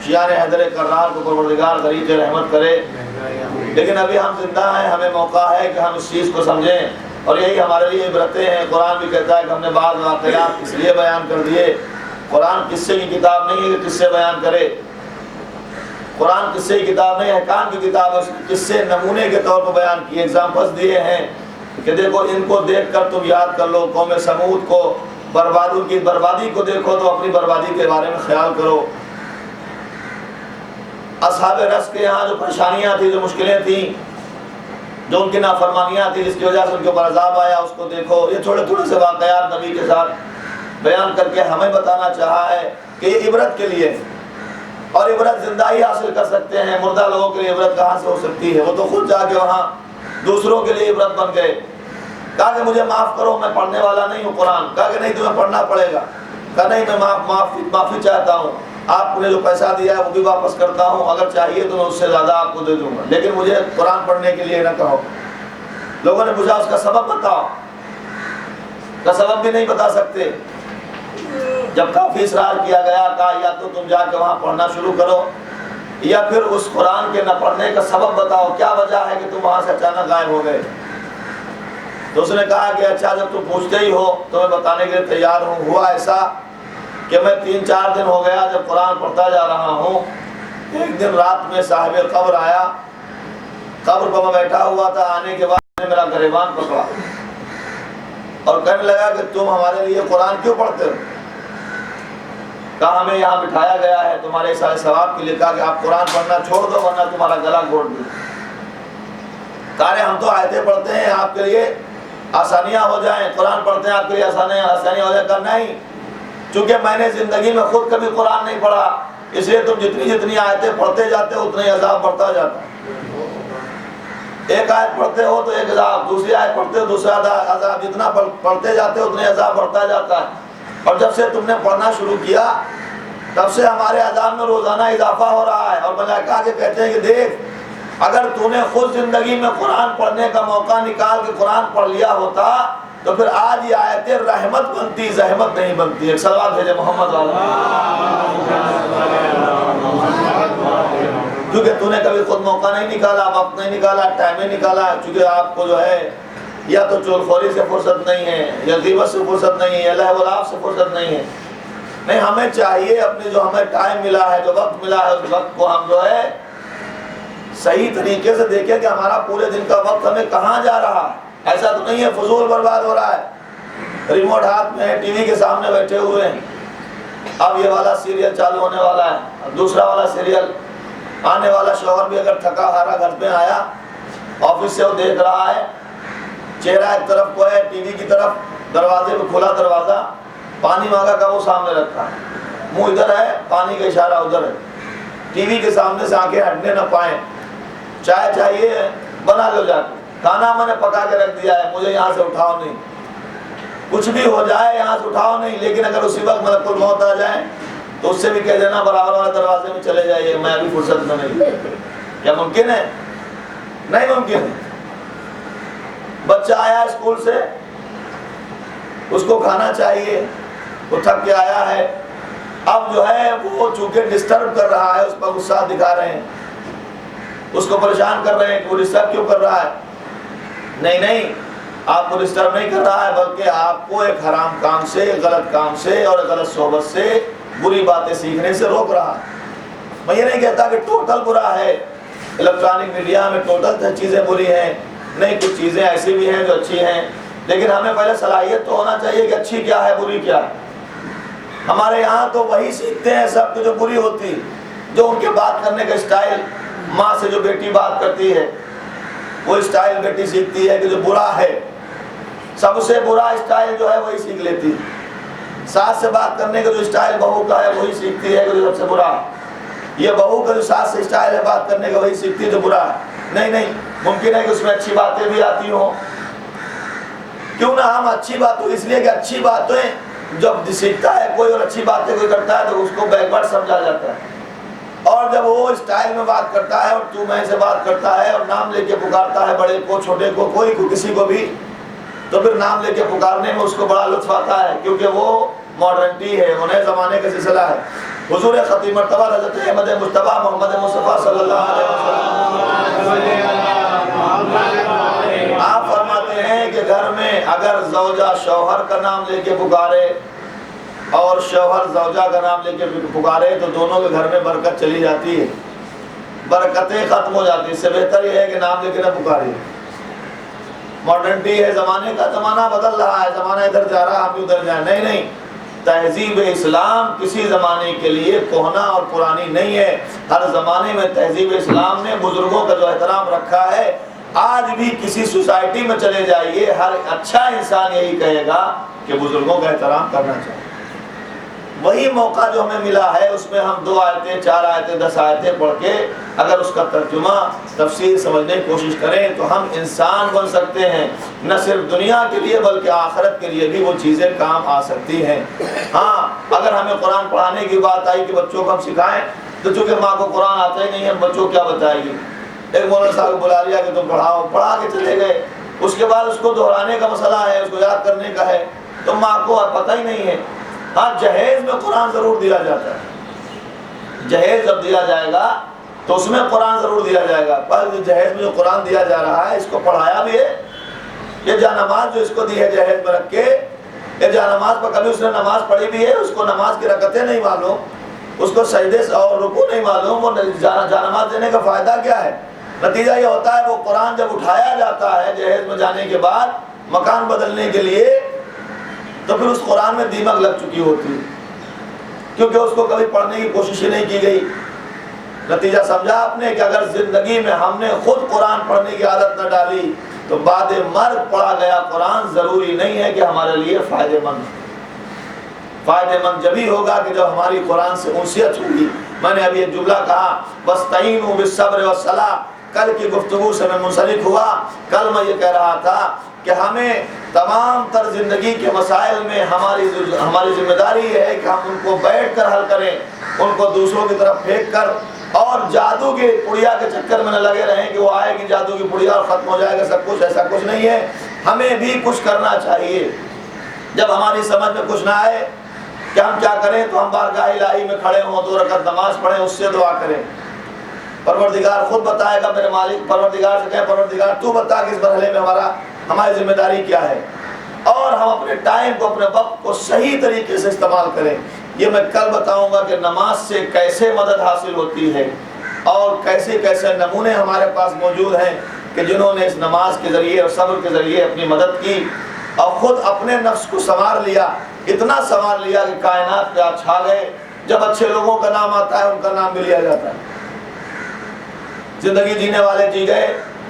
A: شیعان حیدر کرار کو پروردگار غریق رحمت کرے، لیکن ابھی ہم زندہ ہیں، ہمیں موقع ہے کہ ہم اس چیز کو سمجھیں، اور یہی ہمارے لیے عبرتیں ہیں۔ قرآن بھی کہتا ہے کہ ہم نے بعض واقعات اس لیے بیان کر دیے۔ قرآن قصے کی کتاب نہیں ہے کہ قصے بیان کرے، قرآن قصے کی کتاب نہیں، احکام کی کتاب ہے، اس کے قصے نمونے کے طور پر بیان کیے، ایگزامپلس دیے ہیں کہ دیکھو ان کو دیکھ کر تم یاد کر لو، قوم سمود کو، بربادوں کی بربادی کو دیکھو تو اپنی بربادی کے بارے میں خیال کرو۔ اصحاب رس کے یہاں جو پریشانیاں تھیں، جو مشکلیں تھیں، جو ان کی نافرمانیاں تھیں جس کی وجہ سے ان کے اوپر عذاب آیا، اس کو دیکھو۔ یہ تھوڑے تھوڑے سے واقعات نبی کے ساتھ بیان کر کے ہمیں بتانا چاہا ہے کہ یہ عبرت کے لیے، اور عبرت زندہ ہی حاصل کر سکتے ہیں، مردہ لوگوں کے لیے عبرت کہاں سے ہو سکتی ہے؟ وہ تو خود جا کے وہاں دوسروں کے لیے عبرت بن گئے۔ کہا کہ مجھے معاف کرو، میں پڑھنے والا نہیں ہوں قرآن۔ کہا کہ نہیں تمہیں پڑھنا پڑے گا۔ کہا نہیں، میں معافی چاہتا ہوں، آپ نے جو پیسہ دیا ہے وہ بھی واپس کرتا ہوں، اگر چاہیے تو میں اس سے زیادہ آپ کو دے دوں گا، لیکن مجھے قرآن پڑھنے کے لیے نہ کہو۔ لوگوں نے پوچھا اس کا سبب بتاؤ، کا سبب بھی نہیں بتا سکتے۔ جب کافی اصرار کیا گیا، کہا یا تو تم جا کے وہاں پڑھنا شروع کرو، یا پھر اس قرآن کے نہ پڑھنے کا سبب بتاؤ، کیا وجہ ہے کہ تم وہاں سے اچانک غائب ہو گئے؟ تو اس نے کہا کہ اچھا جب تم پوچھتے ہی ہو تو میں بتانے کے لیے تیار ہوں۔ ہوا ایسا کہ میں 3-4 دن ہو گیا جب قرآن پڑھتا جا رہا ہوں، ایک دن رات میں صاحب قبر آیا، قبر پر میں بیٹھا ہوا تھا، آنے کے بعد میرا گریبان پکڑا اور کہنے لگا کہ تم ہمارے لیے قرآن کیوں پڑھتے ہو؟ کہا ہمیں یہاں بٹھایا گیا ہے تمہارے سارے ثواب کے لیے، کہا کہ آپ قرآن پڑھنا چھوڑ دو ورنہ تمہارا گلا گھونٹ دوں۔ کہا ہم تو آیتیں پڑھتے ہیں آپ کے لیے آسانیاں ہو جائیں، قرآن پڑھتے ہیں آپ کے لیے آسانیاں ہو جائیں۔ کہا نہیں، چونکہ میں نے زندگی میں خود کبھی قرآن نہیں پڑھا، اس لیے تم جتنی آیتیں پڑھتے جاتے ہو اتنا ہی عذاب بڑھتا جاتا ہے۔ ایک آیت پڑھتے ہو تو ایک عذاب، دوسری آیت پڑھتے ہو دوسرا عذاب، جتنا پڑھتے جاتے ہو اتنا ہی عذاب بڑھتا جاتا ہے۔ اور جب سے تم نے پڑھنا شروع کیا تب سے ہمارے عذاب میں روزانہ اضافہ ہو رہا ہے۔ اور ملائکہ کے کہتے ہیں کہ دیکھ، اگر تو نے خود زندگی میں قرآن پڑھنے کا موقع نکال کے قرآن پڑھ لیا ہوتا تو پھر آج یہ آیتیں رحمت بنتی، زحمت نہیں بنتی۔ ایک صلوات بھیجے محمد والا، کیونکہ تو نے کبھی خود موقع نہیں نکالا، وقت نہیں نکالا، ٹائم نہیں نکالا، چونکہ آپ کو جو ہے یا تو چول خوری سے فرصت نہیں ہے، یا غیبت سے فرصت نہیں ہے، یا لہو و لعب سے فرصت نہیں ہے۔ نہیں، ہمیں چاہیے اپنے جو ہمیں ٹائم ملا ہے، جو وقت ملا ہے، اس وقت کو ہم جو ہے صحیح طریقے سے دیکھیں کہ ہمارا پورے دن کا وقت ہمیں کہاں جا رہا ہے۔ ایسا تو نہیں ہے فضول برباد ہو رہا ہے، ریموٹ ہاتھ میں ہے، ٹی وی کے سامنے بیٹھے ہوئے ہیں، اب یہ والا سیریل چالو ہونے والا ہے، اب دوسرا والا سیریل آنے والا۔ شوہر بھی اگر تھکا ہارا گھر پہ آیا آفس سے، وہ دیکھ رہا ہے، چہرہ ایک طرف کو ہے ٹی وی کی طرف، دروازے پہ کھلا دروازہ، پانی مانگا کا وہ سامنے رکھا ہے، منہ ادھر ہے، پانی کا اشارہ ادھر ہے، ٹی وی کے سامنے سے آنکھیں ہٹنے نہ پائیں۔ چائے چاہیے بنا لو جا کے، کھانا میں نے پکا کے رکھ دیا ہے، مجھے یہاں سے اٹھاؤ نہیں، کچھ بھی ہو جائے یہاں سے اٹھاؤ نہیں۔ لیکن اگر اسی وقت ملک الموت آ جائے تو اس سے بھی کہہ دینا برابر والے دروازے میں چلے جائیے، میں ابھی فرصت میں نہیں۔ کیا ممکن ہے؟ نہیں ممکن ہے۔ بچہ آیا اسکول سے، اس کو کھانا چاہیے، وہ تھک کے آیا ہے، اب جو ہے وہ چونکہ ڈسٹرب کر رہا ہے، اس پر غصہ دکھا رہے ہیں، اس کو پریشان کر رہے ہیں کہ وہ ڈسٹرب کیوں کر رہا ہے۔ نہیں، آپ کو ڈسٹرب نہیں کر رہا ہے، بلکہ آپ کو ایک حرام کام سے، غلط کام سے اور غلط صحبت سے، بری باتیں سیکھنے سے روک رہا ہے۔ میں یہ نہیں کہتا کہ ٹوٹل برا ہے، الیکٹرانک میڈیا میں ٹوٹل چیزیں بری ہیں، نہیں کچھ چیزیں ایسی بھی ہیں جو اچھی ہیں، لیکن ہمیں پہلے صلاحیت تو ہونا چاہیے کہ اچھی کیا ہے بری کیا ہے۔ ہمارے یہاں تو وہی سیکھتے ہیں سب کہ جو بری ہوتی، جو ان کے بات کرنے کا اسٹائل، ماں سے جو بیٹی بات کرتی ہے وہ اسٹائل بیٹی سیکھتی ہے کہ جو برا ہے، سب سے برا اسٹائل جو ہے وہی سیکھ لیتی ہے۔ ساس سے بات کرنے کا جو اسٹائل بہو کا ہے وہی سیکھتی ہے کہ جو سب سے برا ہے۔ یہ بہو کا جو ساس سے اسٹائل ہے بات کرنے کا وہی سیکھتی ہے جو برا ہے۔ نہیں، ممکن ہے کہ اس میں اچھی باتیں بھی آتی ہوں، کیوں نہ ہم اچھی بات، اس لیے کہ اچھی باتیں جب سیکھتا ہے کوئی اور اچھی باتیں کوئی کرتا ہے تو اس کو بیکورڈ سمجھا جاتا ہے، اور جب وہ اسٹائل میں بات کرتا ہے اور تو میں سے بات کرتا ہے اور نام لے کے پکارتا ہے بڑے کو چھوٹے کو کوئی کو کسی کو بھی، تو پھر نام لے کے پکارنے میں اس کو بڑا لطف آتا ہے، کیونکہ وہ ماڈرنٹی ہے، وہ نئے زمانے کا سلسلہ ہے۔ حضور خطیب مرتبہ حضرت احمد مجتبیٰ محمد مصطفیٰ صلی اللہ علیہ وسلم آپ فرماتے ہیں کہ گھر میں اگر زوجہ شوہر کا نام لے کے پکارے اور شوہر زوجہ کا نام لے کے پکارے تو دونوں کے گھر میں برکت چلی جاتی ہے، برکتیں ختم ہو جاتی ہیں۔ اس سے بہتر یہ ہے کہ نام لے کے نہ پکارے۔ ماڈرنٹی ہے زمانے کا، زمانہ بدل رہا ہے، زمانہ ادھر جا رہا ہم بھی ادھر جائیں، نہیں، تہذیب اسلام کسی زمانے کے لیے کہنا اور پرانی نہیں ہے۔ ہر زمانے میں تہذیب اسلام نے بزرگوں کا جو احترام رکھا ہے، آج بھی کسی سوسائٹی میں چلے جائیے ہر اچھا انسان یہی کہے گا کہ بزرگوں کا احترام کرنا چاہیے۔ وہی موقع جو ہمیں ملا ہے اس میں ہم 2 آیتیں 4 آیتیں 10 آیتیں پڑھ کے اگر اس کا ترجمہ تفسیر سمجھنے کی کوشش کریں تو ہم انسان بن سکتے ہیں، نہ صرف دنیا کے لیے بلکہ آخرت کے لیے بھی وہ چیزیں کام آ سکتی ہیں۔ ہاں، اگر ہمیں قرآن پڑھانے کی بات آئی کہ بچوں کو ہم سکھائیں تو چونکہ ماں کو قرآن آتا ہی نہیں ہے، بچوں کو کیا بتائے گی؟ ایک مولانا صاحب کو بلا لیا کہ تم پڑھاؤ، پڑھا کے چلے گئے، اس کے بعد اس کو دہرانے کا مسئلہ ہے، اس کو یاد کرنے کا ہے، تو ماں کو پتہ ہی نہیں ہے۔ ہاں، جہیز میں قرآن ضرور دیا جاتا ہے، جہیز جب دیا جائے گا تو اس میں قرآن ضرور دیا جائے گا، پر جہیز میں جو قرآن دیا جا رہا ہے اس کو پڑھایا بھی ہے۔ یہ جانماز جو اس کو دی ہے جہیز میں رکھ کے، یہ جانماز پر کبھی اس نے نماز پڑھی بھی ہے، اس کو نماز کی رکعتیں نہیں معلوم، اس کو سجدے اور رکوع نہیں معلوم، وہ جانماز دینے کا فائدہ کیا ہے؟ نتیجہ یہ ہوتا ہے وہ قرآن جب اٹھایا جاتا ہے جہیز میں جانے کے بعد مکان بدلنے کے لیے تو پھر اس قرآن میں دیمک لگ چکی ہوتی ہے، کیونکہ اس کو کبھی پڑھنے کی کوشش ہی نہیں کی گئی۔ نتیجہ سمجھا آپ نے کہ اگر زندگی میں ہم نے خود قرآن پڑھنے کی عادت نہ ڈالی تو بعد مرگ پڑھا گیا قرآن ضروری نہیں ہے کہ ہمارے لیے فائدہ مند جبھی ہوگا کہ جب ہماری قرآن سے انسیت ہوگی۔ میں نے ابھی ایک جملہ کہا وَاسْتَعِينُوا بِالصَّبْرِ وَالصَّلَاةِ، کل کی گفتگو سے میں منسلک ہوا۔ کل میں یہ کہہ رہا تھا کہ ہمیں تمام تر زندگی کے مسائل میں ہماری ذمہ داری یہ ہے کہ ہم ان کو بیٹھ کر حل کریں، ان کو دوسروں کی طرف پھینک کر اور جادو کی پڑیا کے چکر میں نہ لگے رہیں کہ وہ آئے گی جادو کی پڑیا اور ختم ہو جائے گا سب کچھ، ایسا کچھ نہیں ہے۔ ہمیں بھی کچھ کرنا چاہیے۔ جب ہماری سمجھ میں کچھ نہ آئے کہ ہم کیا کریں تو ہم بارگاہ الہی میں کھڑے ہوں، 2 رکعت نماز پڑھیں، اس سے دعا کریں۔ پروردگار خود بتائے گا، میرے مالک پروردگار سے کہیں پروردگار تو بتا کہ اس مرحلے میں ہماری ذمہ داری کیا ہے، اور ہم اپنے ٹائم کو اپنے وقت کو صحیح طریقے سے استعمال کریں۔ یہ میں کل بتاؤں گا کہ نماز سے کیسے مدد حاصل ہوتی ہے اور کیسے کیسے نمونے ہمارے پاس موجود ہیں کہ جنہوں نے اس نماز کے ذریعے اور صبر کے ذریعے اپنی مدد کی اور خود اپنے نفس کو سنوار لیا، اتنا سنوار لیا کہ کائنات پہ چھا گئے۔ جب اچھے لوگوں کا نام آتا ہے ان کا نام بھی لیا جاتا ہے۔ زندگی جینے والے جی گئے۔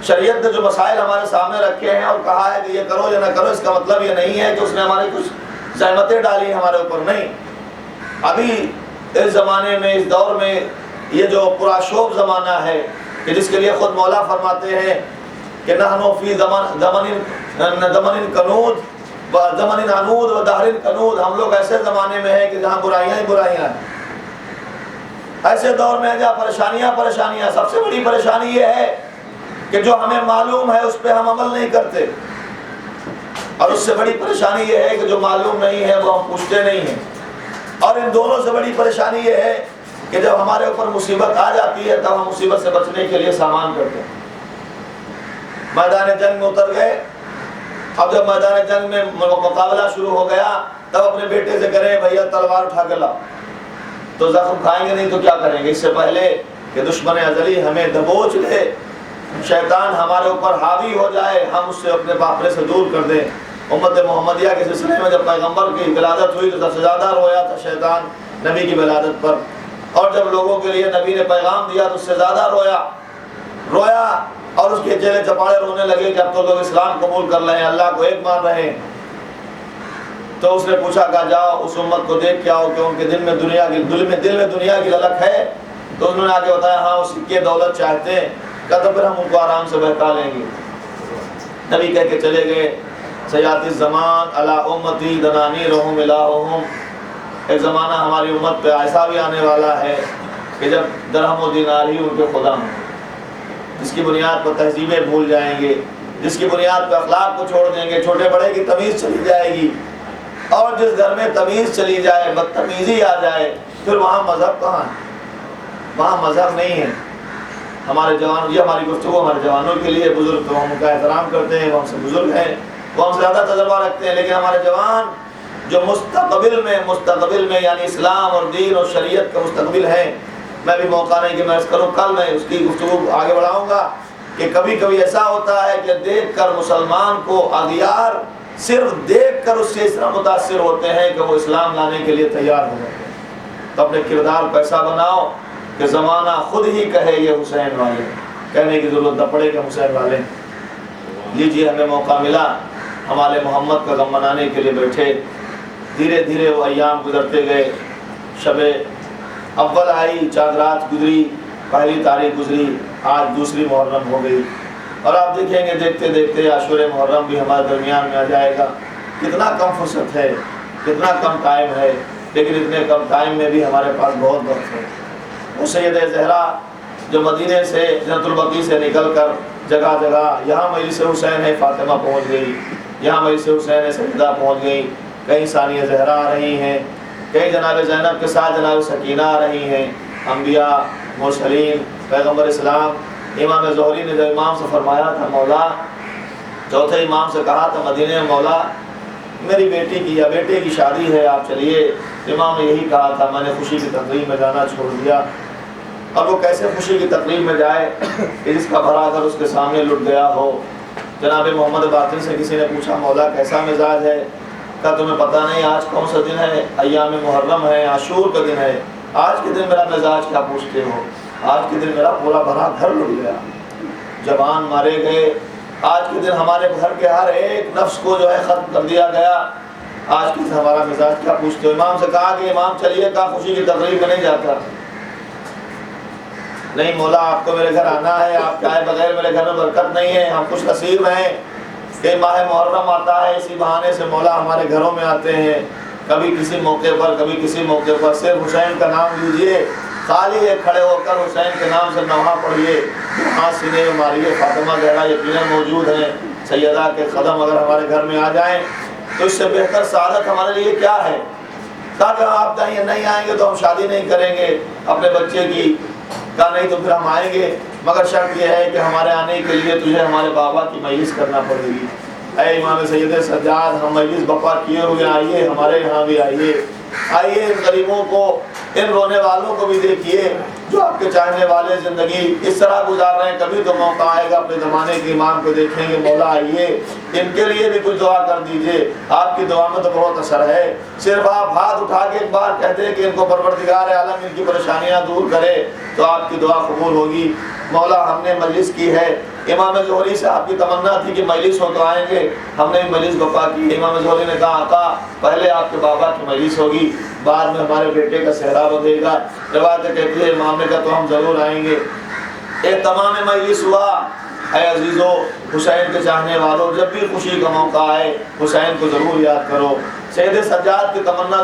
A: شریعت نے جو مسائل ہمارے سامنے رکھے ہیں اور کہا ہے کہ یہ کرو یا نہ کرو، اس کا مطلب یہ نہیں ہے کہ اس نے ہماری کچھ زحمتیں ڈالی ہمارے اوپر، نہیں۔ ابھی اس زمانے میں اس دور میں یہ جو پراشوب زمانہ ہے کہ جس کے لیے خود مولا فرماتے ہیں کہ نحنو فی زمن کنود و زمن عنود و دہر کنود، ہم لوگ ایسے زمانے میں ہیں کہ جہاں برائیاں ہی برائیاں ہیں، ایسے دور میں جہاں پریشانیاں۔ سب سے بڑی پریشانی یہ ہے کہ جو ہمیں معلوم ہے اس پہ ہم عمل نہیں کرتے، اور اس سے بڑی پریشانی یہ ہے کہ جو معلوم نہیں ہے وہ ہم پوچھتے نہیں ہیں، اور ان دونوں سے بڑی پریشانی یہ ہے کہ جب ہمارے اوپر مصیبت آ جاتی ہے تب ہم مصیبت سے بچنے کے لیے سامان کرتے ہیں۔ میدان جنگ میں اتر گئے، اب جب میدان جنگ میں مقابلہ شروع ہو گیا تب اپنے بیٹے سے کریں بھیا تلوار اٹھا کے لاؤ، تو زخم کھائیں گے نہیں تو کیا کریں گے؟ اس سے پہلے کہ دشمن ازلی ہمیں دبوچ لے شیطان ہمارے اوپر حاوی ہو جائے، ہم اس سے اپنے سے دور کر دیں۔ امت محمدیہ کے سلسلے میں جب پیغمبر کی ولادت ہوئی تو سب سے زیادہ رویا تھا شیطان نبی کی ولادت پر، اور جب لوگوں کے لیے نبی نے پیغام دیا تو اس سے زیادہ رویا اور اس کے چہرے چپاڑے رونے لگے کہ اب تو لوگ اسلام قبول کر رہے ہیں، اللہ کو ایک مان رہے ہیں۔ تو اس نے پوچھا کہ جاؤ اس امت کو دیکھ کے آؤ کہ ان کے دل میں دنیا کی للک ہے۔ تو انہوں نے آگے بتایا ہاں وہ سکے دولت چاہتے ہیں، کہا تو پھر ہم ان کو آرام سے بہکا لیں گے۔ نبی کہہ کے چلے گئے سیاتی الزمان علی امتی دنانیرہم الہہم، ایک زمانہ ہماری امت پہ ایسا بھی آنے والا ہے کہ جب درہم و دینار ہی ان کے خدا ہوں، جس کی بنیاد پر تہذیبیں بھول جائیں گے، جس کی بنیاد پر اخلاق کو چھوڑ دیں گے، چھوٹے بڑے کی تمیز چلی جائے گی، اور جس گھر میں تمیز چلی جائے، بدتمیزی آ جائے، پھر وہاں مذہب کہاں ہے؟ وہاں مذہب نہیں ہے۔ ہمارے جوان، یہ ہماری گفتگو ہمارے جوانوں کے لیے، بزرگ تو ہم ان کا احترام کرتے ہیں، وہ ہم سے بزرگ ہیں، وہ ہم سے زیادہ تجربہ رکھتے ہیں، لیکن ہمارے جوان جو مستقبل میں یعنی اسلام اور دین اور شریعت کا مستقبل ہے، میں بھی موقع نہیں کہ میں اس کروں، کل میں اس کی گفتگو آگے بڑھاؤں گا کہ کبھی کبھی ایسا ہوتا ہے کہ دیکھ کر مسلمان کو اغیار صرف دیکھ کر اس سے اس طرح متاثر ہوتے ہیں کہ وہ اسلام لانے کے لیے تیار ہو جاتے ہیں۔ تو اپنے کردار کو ایسا بناؤ کہ زمانہ خود ہی کہے یہ حسین والے، کہنے کی ضرورت نہ پڑے کہ حسین والے۔ لیجیے ہمیں موقع ملا، ہمارے محمد کا غم منانے کے لیے بیٹھے، دھیرے دھیرے وہ ایام گزرتے گئے، شب اول آئی، چاندرات گزری، پہلی تاریخ گزری، آج دوسری محرم ہو گئی، اور آپ دیکھیں گے دیکھتے دیکھتے عاشور محرم بھی ہمارے درمیان میں آ جائے گا۔ کتنا کم فرصت ہے، کتنا کم ٹائم ہے، لیکن اتنے کم ٹائم میں بھی ہمارے پاس بہت وقت ہے۔ وہ سید زہرا جو مدینے سے جنت البقیع سے نکل کر جگہ جگہ، یہاں مجلس حسین ہے فاطمہ پہنچ گئی، یہاں مجلس حسین ہے سیدہ پہنچ گئی، کئی ثانیہ زہرا آ رہی ہیں، کئی جناب زینب کے ساتھ جناب سکینہ آ رہی ہیں، انبیاء، مرسلین، پیغمبر اسلام۔ امام زہری نے جو امام سے فرمایا تھا مولا، چوتھے امام سے کہا تھا مدینے میں مولا میری بیٹی کی یا بیٹے کی شادی ہے آپ چلیے، امام نے یہی کہا تھا میں نے خوشی کی تقریب میں جانا چھوڑ دیا۔ اور وہ کیسے خوشی کی تقریب میں جائے کہ جس کا بھرا کر اس کے سامنے لٹ گیا ہو۔ جناب محمد باطن سے کسی نے پوچھا مولا کیسا مزاج ہے؟ کہا تمہیں پتہ نہیں آج کون سا دن ہے؟ ایام محرم ہے، عاشور کا دن ہے، آج کے دن میرا مزاج کیا پوچھتے ہو؟ آج کے دن میرا پورا بھرا گھر لٹ گیا، جوان مارے گئے، آج کے دن ہمارے گھر کے ہر ایک نفس کو جو ہے ختم کر دیا گیا، آج کے دن ہمارا مزاج کیا پوچھتے ہو؟ امام سے کہا کہ امام چلیے، کہا خوشی کی تقریب میں نہیں جاتا۔ نہیں مولا آپ کو میرے گھر آنا ہے، آپ کے آئے بغیر میرے گھر میں برکت نہیں ہے، ہم خوش نصیب ہیں کہ ماہ محرم آتا ہے، اسی بہانے سے مولا ہمارے گھروں میں آتے ہیں، کبھی کسی موقع پر کبھی کسی موقع پر صرف حسین کا نام لیجئے، خالی ایک کھڑے ہو کر حسین کے نام سے نوحہ پڑھیے، ہاتھ سینے میں ماریے، فاطمہ زہرا یقیناً موجود ہیں، سیدہ کے قدم اگر ہمارے گھر میں آ جائیں تو اس سے بہتر سعادت ہمارے لیے کیا ہے؟ کہا آپ نہیں آئیں گے تو ہم شادی نہیں کریں گے اپنے بچے کی، کہا نہیں تو پھر ہم آئیں گے، مگر شرط یہ ہے کہ ہمارے آنے کے لیے تجھے ہمارے بابا کی مجلس کرنا پڑے گی۔ اے امام سید سجاد، ہم مجلس بپا کیے ہوئے آئیے، ہمارے یہاں بھی آئیے، آئیے ان غریبوں کو، ان رونے والوں کو بھی دیکھیے جو آپ کے چاہنے والے زندگی اس طرح گزار رہے ہیں، کبھی تو موقع آئے گا اپنے زمانے کے امام کو دیکھیں گے، مولا آئیے ان کے لیے بھی کچھ دعا کر دیجئے، آپ کی دعا میں تو بہت اثر ہے، صرف آپ ہاتھ اٹھا کے ایک بار کہتے ہیں کہ ان کو پروردگار عالم ان کی پریشانیاں دور کرے تو آپ کی دعا قبول ہوگی۔ مولا ہم نے مجلس کی ہے، امام زہری سے آپ کی تمنا تھی کہ مجلس ہو تو آئیں گے، ہم نے مجلس بپا کی، امام زہری نے کہا آقا پہلے آپ کے بابا کی مجلس ہوگی، بعد میں ہمارے بیٹے کا صحرا بدے گا۔ روایت کہتی ہے امام نے کہا تو ہم ضرور آئیں گے۔ ایک تمام مجلس ہوا۔ اے عزیزو، حسین کے چاہنے والوں، جب بھی خوشی کا موقع آئے حسین کو ضرور یاد کرو، سید سجاد کی تمنا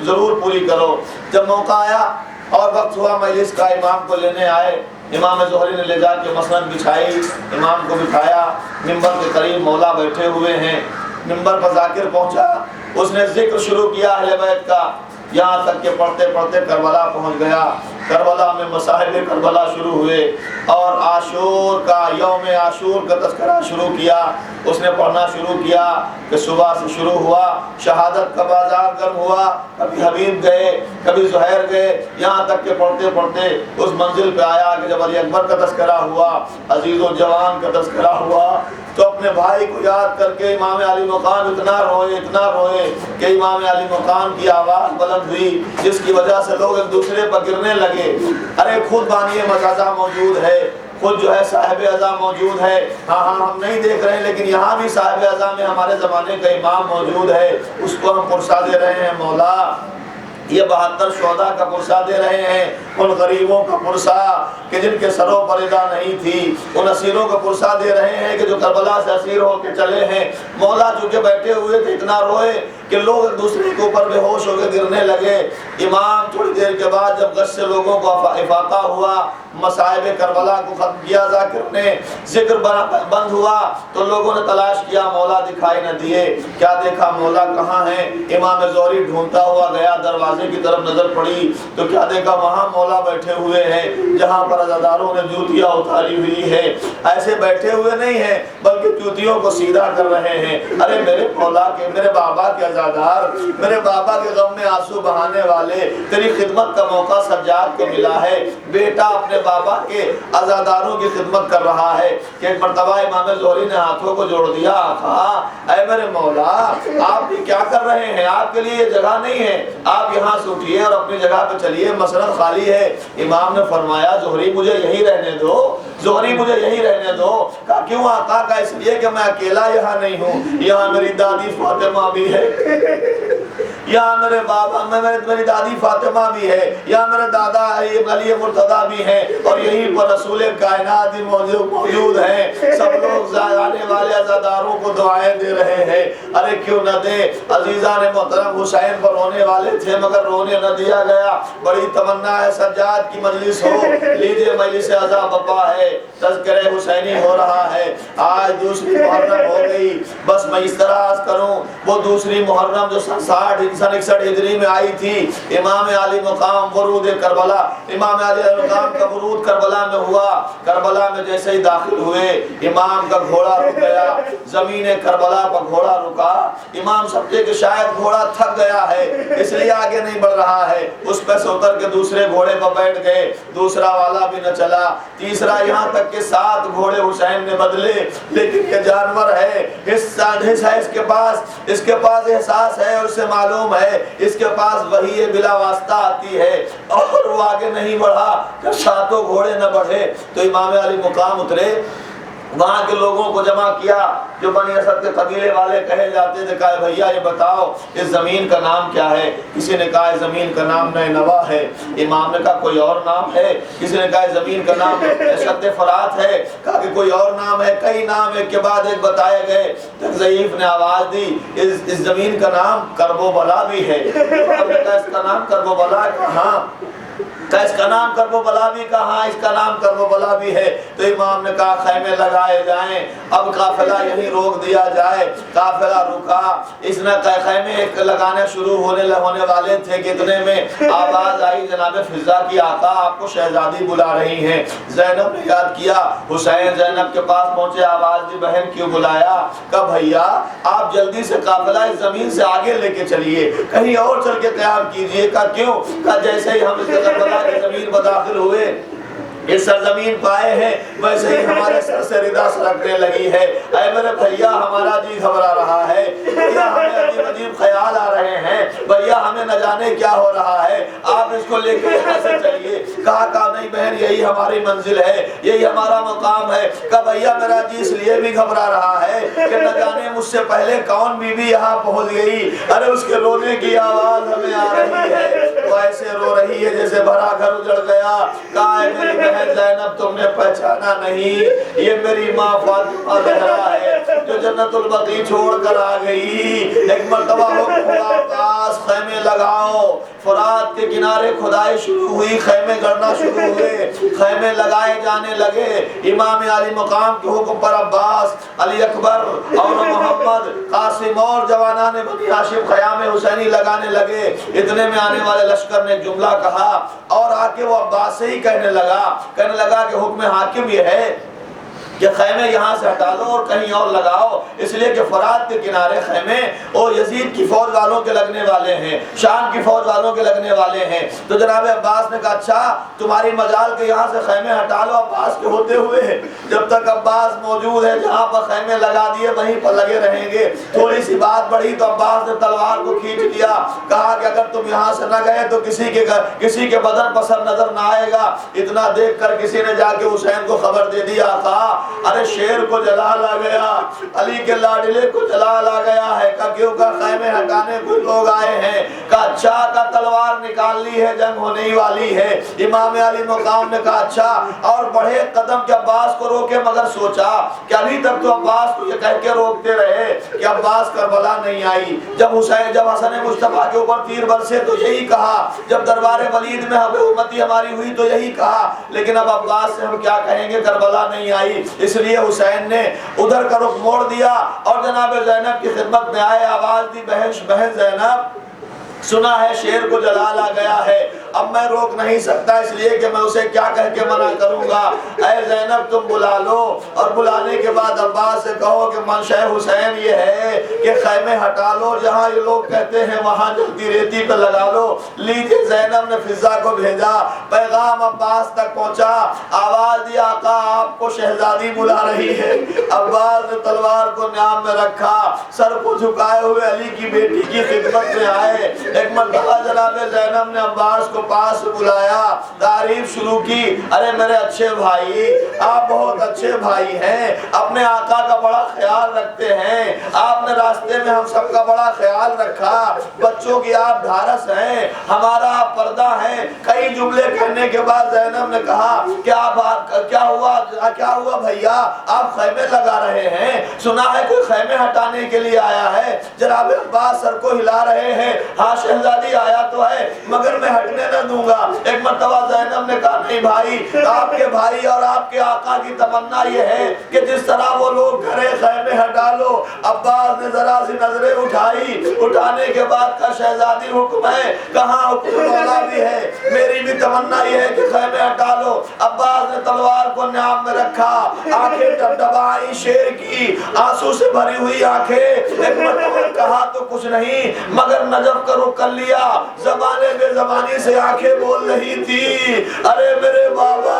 A: ضرور پوری کرو۔ جب موقع آیا اور وقت ہوا مجلس کا، امام کو لینے آئے، امام زہری نے لے جا کے مسند بچھائی، امام کو بٹھایا، منبر کے قریب مولا بیٹھے ہوئے ہیں، منبر پر ذاکر پہنچا، اس نے ذکر شروع کیا اہل بیت کا، یہاں تک کہ پڑھتے پڑھتے کربلا پہنچ گیا۔ کربلا میں مصائب کربلا شروع ہوئے اور عاشور کا یوم عاشور کا تذکرہ شروع کیا. اس نے پڑھنا شروع کیا کہ صبح سے شروع ہوا، شہادت کا بازار گرم ہوا، کبھی حبیب گئے کبھی زہیر گئے، یہاں تک کہ پڑھتے پڑھتے اس منزل پہ آیا کہ جب علی اکبر کا تذکرہ ہوا، عزیز و جوان کا تذکرہ ہوا، تو اپنے بھائی کو یاد کر کے امام علی مقام اتنا روئے کہ امام علی مقام کی آواز بلند ہوئی، جس کی وجہ سے لوگ ایک دوسرے پر گرنے لگے. ارے خود بانی مجازہ موجود ہے، خود جو ہے صاحب اعظم موجود ہے. ہاں ہم نہیں دیکھ رہے ہیں، لیکن یہاں بھی صاحب اعظم میں ہمارے زمانے کا امام موجود ہے، اس کو ہم پرسہ دے رہے ہیں. مولا یہ 72 شہداء کا پرسہ دے رہے ہیں، ان غریبوں کا پرسہ کہ جن کے سروں پر ادا نہیں تھی، ان اسیروں کا پرسہ دے رہے ہیں کہ جو کربلا سے اسیر ہو کے چلے ہیں. مولا چونکہ بیٹھے ہوئے تھے اتنا روئے کہ لوگ ایک دوسرے کے اوپر بے ہوش ہو کے گرنے لگے. امام تھوڑی دیر کے بعد جب غش سے لوگوں کو افاقہ ہوا، مصائب کربلا کو ختم کیا ذاکر نے، ذکر بند ہوا، تو لوگوں نے تلاش کیا، مولا دکھائی نہ دیے. کیا دیکھا مولا کہاں ہیں؟ امام زہری ڈھونڈتا ہوا گیا، دروازے کی طرف نظر پڑی تو کیا دیکھا وہاں مولا بیٹھے ہوئے ہیں جہاں پر عزاداروں نے جوتیاں اتاری ہوئی ہے. ایسے بیٹھے ہوئے نہیں ہیں بلکہ جوتیوں کو سیدھا کر رہے ہیں. ارے میرے مولا کے، میرے بابا کے عزادار، میرے بابا کے غم میں آنسو بہانے والے، تیری خدمت کا موقع سجاد کو ملا ہے. بیٹا اپنے بابا کے عزاداروں کی خدمت کر رہا ہے کہ ایک مرتبہ امام زہری نے ہاتھوں کو جوڑ دیا، کہا اے میرے مولا آپ یہ کیا کر رہے ہیں؟ آپ کے لیے یہ جگہ نہیں ہے، آپ یہاں سے اٹھیے اور اپنی جگہ پہ چلیے، مسند خالی ہے. امام نے فرمایا زہری مجھے یہی رہنے دو، زہری مجھے یہی رہنے دو. کہا کیوں آقا؟ کا اس لیے کہ میں اکیلا یہاں نہیں ہوں، یہاں میری دادی فاطمہ بھی ہے، یہاں میرے بابا میری دادی فاطمہ بھی ہے، یہاں میرے دادا علی مرتضیٰ بھی ہیں، اور یہیں پر رسول کائنات بھی موجود ہیں. سب لوگ آنے والے عزاداروں کو دعائیں دے رہے ہیں. ارے کیوں نہ دے؟ عزیزان محترم حسین پر رونے والے تھے مگر رونے نہ دیا گیا. بڑی تمنا ہے سجاد کی مجلس ہو، لیجیے مجلس عزا بپا ہے، تذکرہ حسینی ہو رہا ہے. آج دوسری محرم ہو گئی، بس میں اس طرح عرض کروں وہ دوسری محرم جو 61 ہجری میں آئی تھی، امام علی مقام ورود کربلا، امام علی مقام کا ورود کربلا میں ہوا. کربلا میں جیسے ہی داخل ہوئے امام کا گھوڑا رک گیا، زمین کربلا پر گھوڑا رکا. امام سمجھے کہ شاید گھوڑا تھک گیا ہے اس لیے آگے نہیں بڑھ رہا ہے، اس پہ سے اتر کے دوسرے گھوڑے پر بیٹھ گئے. دوسرا والا بھی نہ چلا، تیسرا، یہاں تک کہ 7 گھوڑے حسین نے بدلے. لیکن یہ جانور ہے، اس کے پاس احساس ہے اور اسے معلوم ہے، اس کے پاس وحی بلا واسطہ آتی ہے، اور وہ آگے نہیں بڑھا. جب 7 گھوڑے نہ بڑھے تو امام علی مقام اترے، وہاں کے لوگوں کو جمع کیا جو بنی اسد کے قبیلے والے کہے جاتے تھے. کہا بھیا یہ بتاؤ اس زمین کا نام کیا ہے؟ کسی نے کہا زمین کا نام نینوا ہے. امام نے کہا کوئی اور نام ہے؟ کسی نے کہا زمین کا نام شط فرات ہے. کہا کہ کوئی اور نام ہے؟ کئی نام ایک کے بعد ایک بتائے گئے. ضعیف نے آواز دی اس زمین کا نام کرب و بلا بھی ہے. اس کا نام کرب و بلا کہاں؟ کہ اس کا نام کرب و بلا بھی کہاں؟ اس کا نام کرب و بلا بھی ہے. تو امام نے کہا خیمے لگائے جائیں، اب قافلہ یہیں روک دیا جائے. قافلہ رکا، اس نے خیمے لگانے شروع ہونے والے تھے کہ اتنے میں آواز آئی جناب فضا کی آقا آپ کو شہزادی بلا رہی ہیں. زینب نے یاد کیا، حسین زینب کے پاس پہنچے، آواز دی بہن کیوں بلایا؟ کہ بھیا آپ جلدی سے قافلہ اس زمین سے آگے لے کے چلیے، کہیں اور چل کے تیار کیجئے. کہ کیوں؟ کہ جیسے ہی ہم اس کربلا کی زمین پر داخل ہوئے، اس سرزمین پائے ہیں، ویسے ہی ہمارے سر سے ردا سرکنے لگی ہے. اے میرے بھیا ہمارا جی گھبرا رہا ہے، بھیا ہمیں عجیب عجیب خیال آ رہے ہیں، بھیا ہمیں نہ جانے کیا ہو رہا ہے، آپ اس کو لے کے یہاں سے چلیے. کہا نہیں بہن یہی ہماری منزل ہے، یہی ہمارا مقام ہے. کہ بھیا میرا جی اس لیے بھی گھبرا رہا ہے کہ نہ جانے مجھ سے پہلے کون بی بی یہاں پہنچ گئی. ارے اس کے رونے کی آواز ہمیں آ رہی ہے، وہ ایسے رو رہی ہے جیسے بھرا گھر اجڑ گیا. کہا ہے میری بہن زینب تم نے پہچانا نہیں، یہ میری ماں فاطمہ زہرا ہے جو جنت البقیع چھوڑ کر آ گئی۔ ایک مرتبہ حکم ہوا عباس خیمے لگاؤ، فرات کے کنارے کھدائی شروع ہوئی، خیمے گڑنا شروع ہوئے، خیمے لگائے جانے لگے۔ امام علی مقام کے حکم پر عباس، علی اکبر اور محمد، قاسم اور جوانان بنی ہاشم خیام حسینی لگانے لگے۔ اتنے میں آنے والے لشکر نے جملہ کہا اور آ کے وہ عباس سے ہی کہنے لگا کہ حکم حاکم یہ ہے کہ خیمے یہاں سے ہٹا لو اور کہیں اور لگاؤ، اس لیے کہ فرات کے کنارے خیمے اور یزید کی فوج والوں کے لگنے والے ہیں، شام کی فوج والوں کے لگنے والے ہیں۔ تو جناب عباس نے کہا اچھا تمہاری مجال کے یہاں سے خیمے ہٹا لو عباس کے ہوتے ہوئے، جب تک عباس موجود ہے جہاں پر خیمے لگا دیے وہیں پر لگے رہیں گے۔ تھوڑی سی بات بڑھی تو عباس نے تلوار کو کھینچ لیا، کہا کہ اگر تم یہاں سے نہ گئے تو کسی کے بدن پر سر نظر نہ آئے گا۔ اتنا دیکھ کر کسی نے جا کے حسین کو خبر دے دیا، کہا ارے شیر کو جلال آ گیا، علی کے لاڈلے کو جلال آ گیا ہے، کہ کیوں کا خیمے ہٹانے کوئی لوگ آئے ہیں، کہ اچھا کا تلوار نکال لی ہے، جنگ ہونے ہی والی ہے۔ امام علی مقام نے کہا اچھا، اور بڑھے قدم کے عباس کو روکے، مگر سوچا کہ ابھی تک تو عباس کو یہ کہہ کے روکتے رہے کہ عباس کربلا نہیں آئی۔ جب حسن مصطفیٰ کے اوپر تیر برسے تو یہی کہا، جب دربار ولید میں حکومتی ہماری ہوئی تو یہی کہا، لیکن اب عباس سے ہم کیا کہیں گے، کربلا نہیں آئی۔ اس لیے حسین نے ادھر کا رخ موڑ دیا اور جناب زینب کی خدمت میں آئے، آواز دی بہن زینب، سنا ہے شیر کو جلال آ گیا ہے، اب میں روک نہیں سکتا، اس لیے کہ میں اسے کیا کہہ کے منع کروں گا، اے زینب تم بلا لو، اور بلانے کے بعد عباس سے کہو کہ منشا حسین یہ ہے کہ خیمے ہٹا لو، جہاں یہ لوگ کہتے ہیں وہاں جلتی ریتی پہ لگا لو۔ لیجئے زینب نے فضا کو بھیجا، پیغام عباس تک پہنچا، آواز دی آقا آپ کو شہزادی بلا رہی ہے۔ عباس نے تلوار کو نیام میں رکھا، سر کو جھکائے ہوئے علی کی بیٹی کی خدمت میں آئے۔ ایک مرتبہ جناب زینب نے عباس کو پاس بلایا، تعریف شروع کی، ارے میرے اچھے بھائی، آپ بہت اچھے بھائی ہیں، اپنے آقا کا بڑا خیال رکھتے ہیں، آپ نے راستے میں ہم سب کا بڑا خیال رکھا، بچوں کی آپ ڈھارس ہیں، ہمارا آپ پردہ ہیں۔ کئی جملے کہنے کے بعد زینب نے کہا کیا ہوا بھیا، آپ خیمے لگا رہے ہیں، سنا ہے کوئی خیمے ہٹانے کے لیے آیا ہے؟ جناب عباس سر کو ہلا رہے ہیں، ہاں شہزادی آیا تو ہے مگر میں ہٹنے نہ دوں گا۔ ایک مرتبہ زینب نے کہا نہیں بھائی، آپ کے بھائی اور آپ کے آقا کی تمنا یہ ہے کہ جس طرح وہ لوگ گھرے خیمے ہٹا لو۔ عباس نے ذرا سی نظریں اٹھائی، اٹھانے کے بعد کا شہزادی حکم ہے، کہاں حکم مولا بھی ہے، میری بھی تمنا یہ ہے کہ خیمے ہٹا لو۔ عباس نے تلوار کو نیام میں رکھا، آنکھیں ڈبڈبائی شیر کی، آنسو سے بھری ہوئی آنکھیں، ایک مرتبہ کہا تو کچھ نہیں مگر نجف کا رخ کر لیا، زبانے بے زبانی سے آنکھیں بول رہی تھی، ارے میرے بابا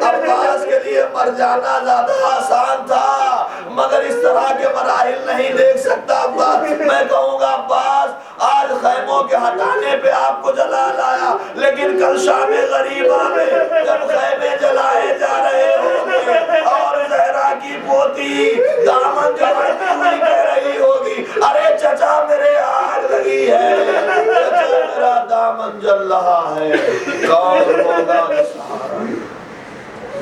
A: عباس کے لیے مر جانا زیادہ آسان تھا مگر اس طرح کے مراحل نہیں دیکھ سکتا عباس۔ میں کہوں گا عباس آج خیموں کے ہٹانے پہ آپ کو جلال آیا، لیکن کل شام غریبہ میں جب خیمے جلائے جا رہے ہوں اور زہرا کی پوتی دامن جھاڑتی ہوئی کہہ رہی ہوگی، ارے چچا میرے آگ لگی ہے، چچا میرا دامن جل رہا ہے، کون ہوگا سہارا؟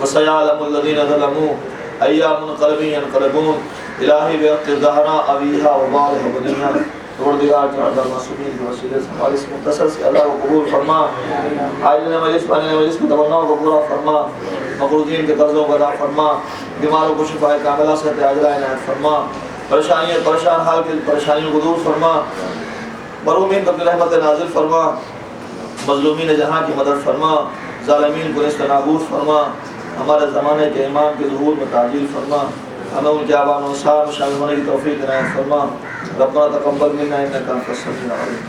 A: وَسَيَعْلَمُ الَّذِينَ ظَلَمُوا أَيَّ مُنْقَلَبٍ يَنْقَلِبُونَ الہی بِحَقِّ الزہرا ابیہا وبالہ بدنیا۔ پروردگار جعل المعصومین کے وسیلے سے ہماری اس مختصر سے اللہ کو قبول فرما، عاجل مجلس پانے مجلس کی تمناؤں کو پورا فرما، مقروضین کے قرضوں کو ادا فرما، بیماروں کو شفاء کاملہ صحت عاجلہ عنایت فرما، پریشان حال کی پریشانیوں کو دور فرما، مرومین کو اپنی رحمت نازل فرما، مظلومین جہاں کی مدد فرما، ظالمین کو نست نابود فرما، ہمارے زمانے کے امام کے ظہور میں تعجیل فرما، ہمیں ان کے آبان و انصار میں شامل ہونے کی توفیق عنایت فرما۔ ربنا تقبل منا انک انت السمیع العلیم۔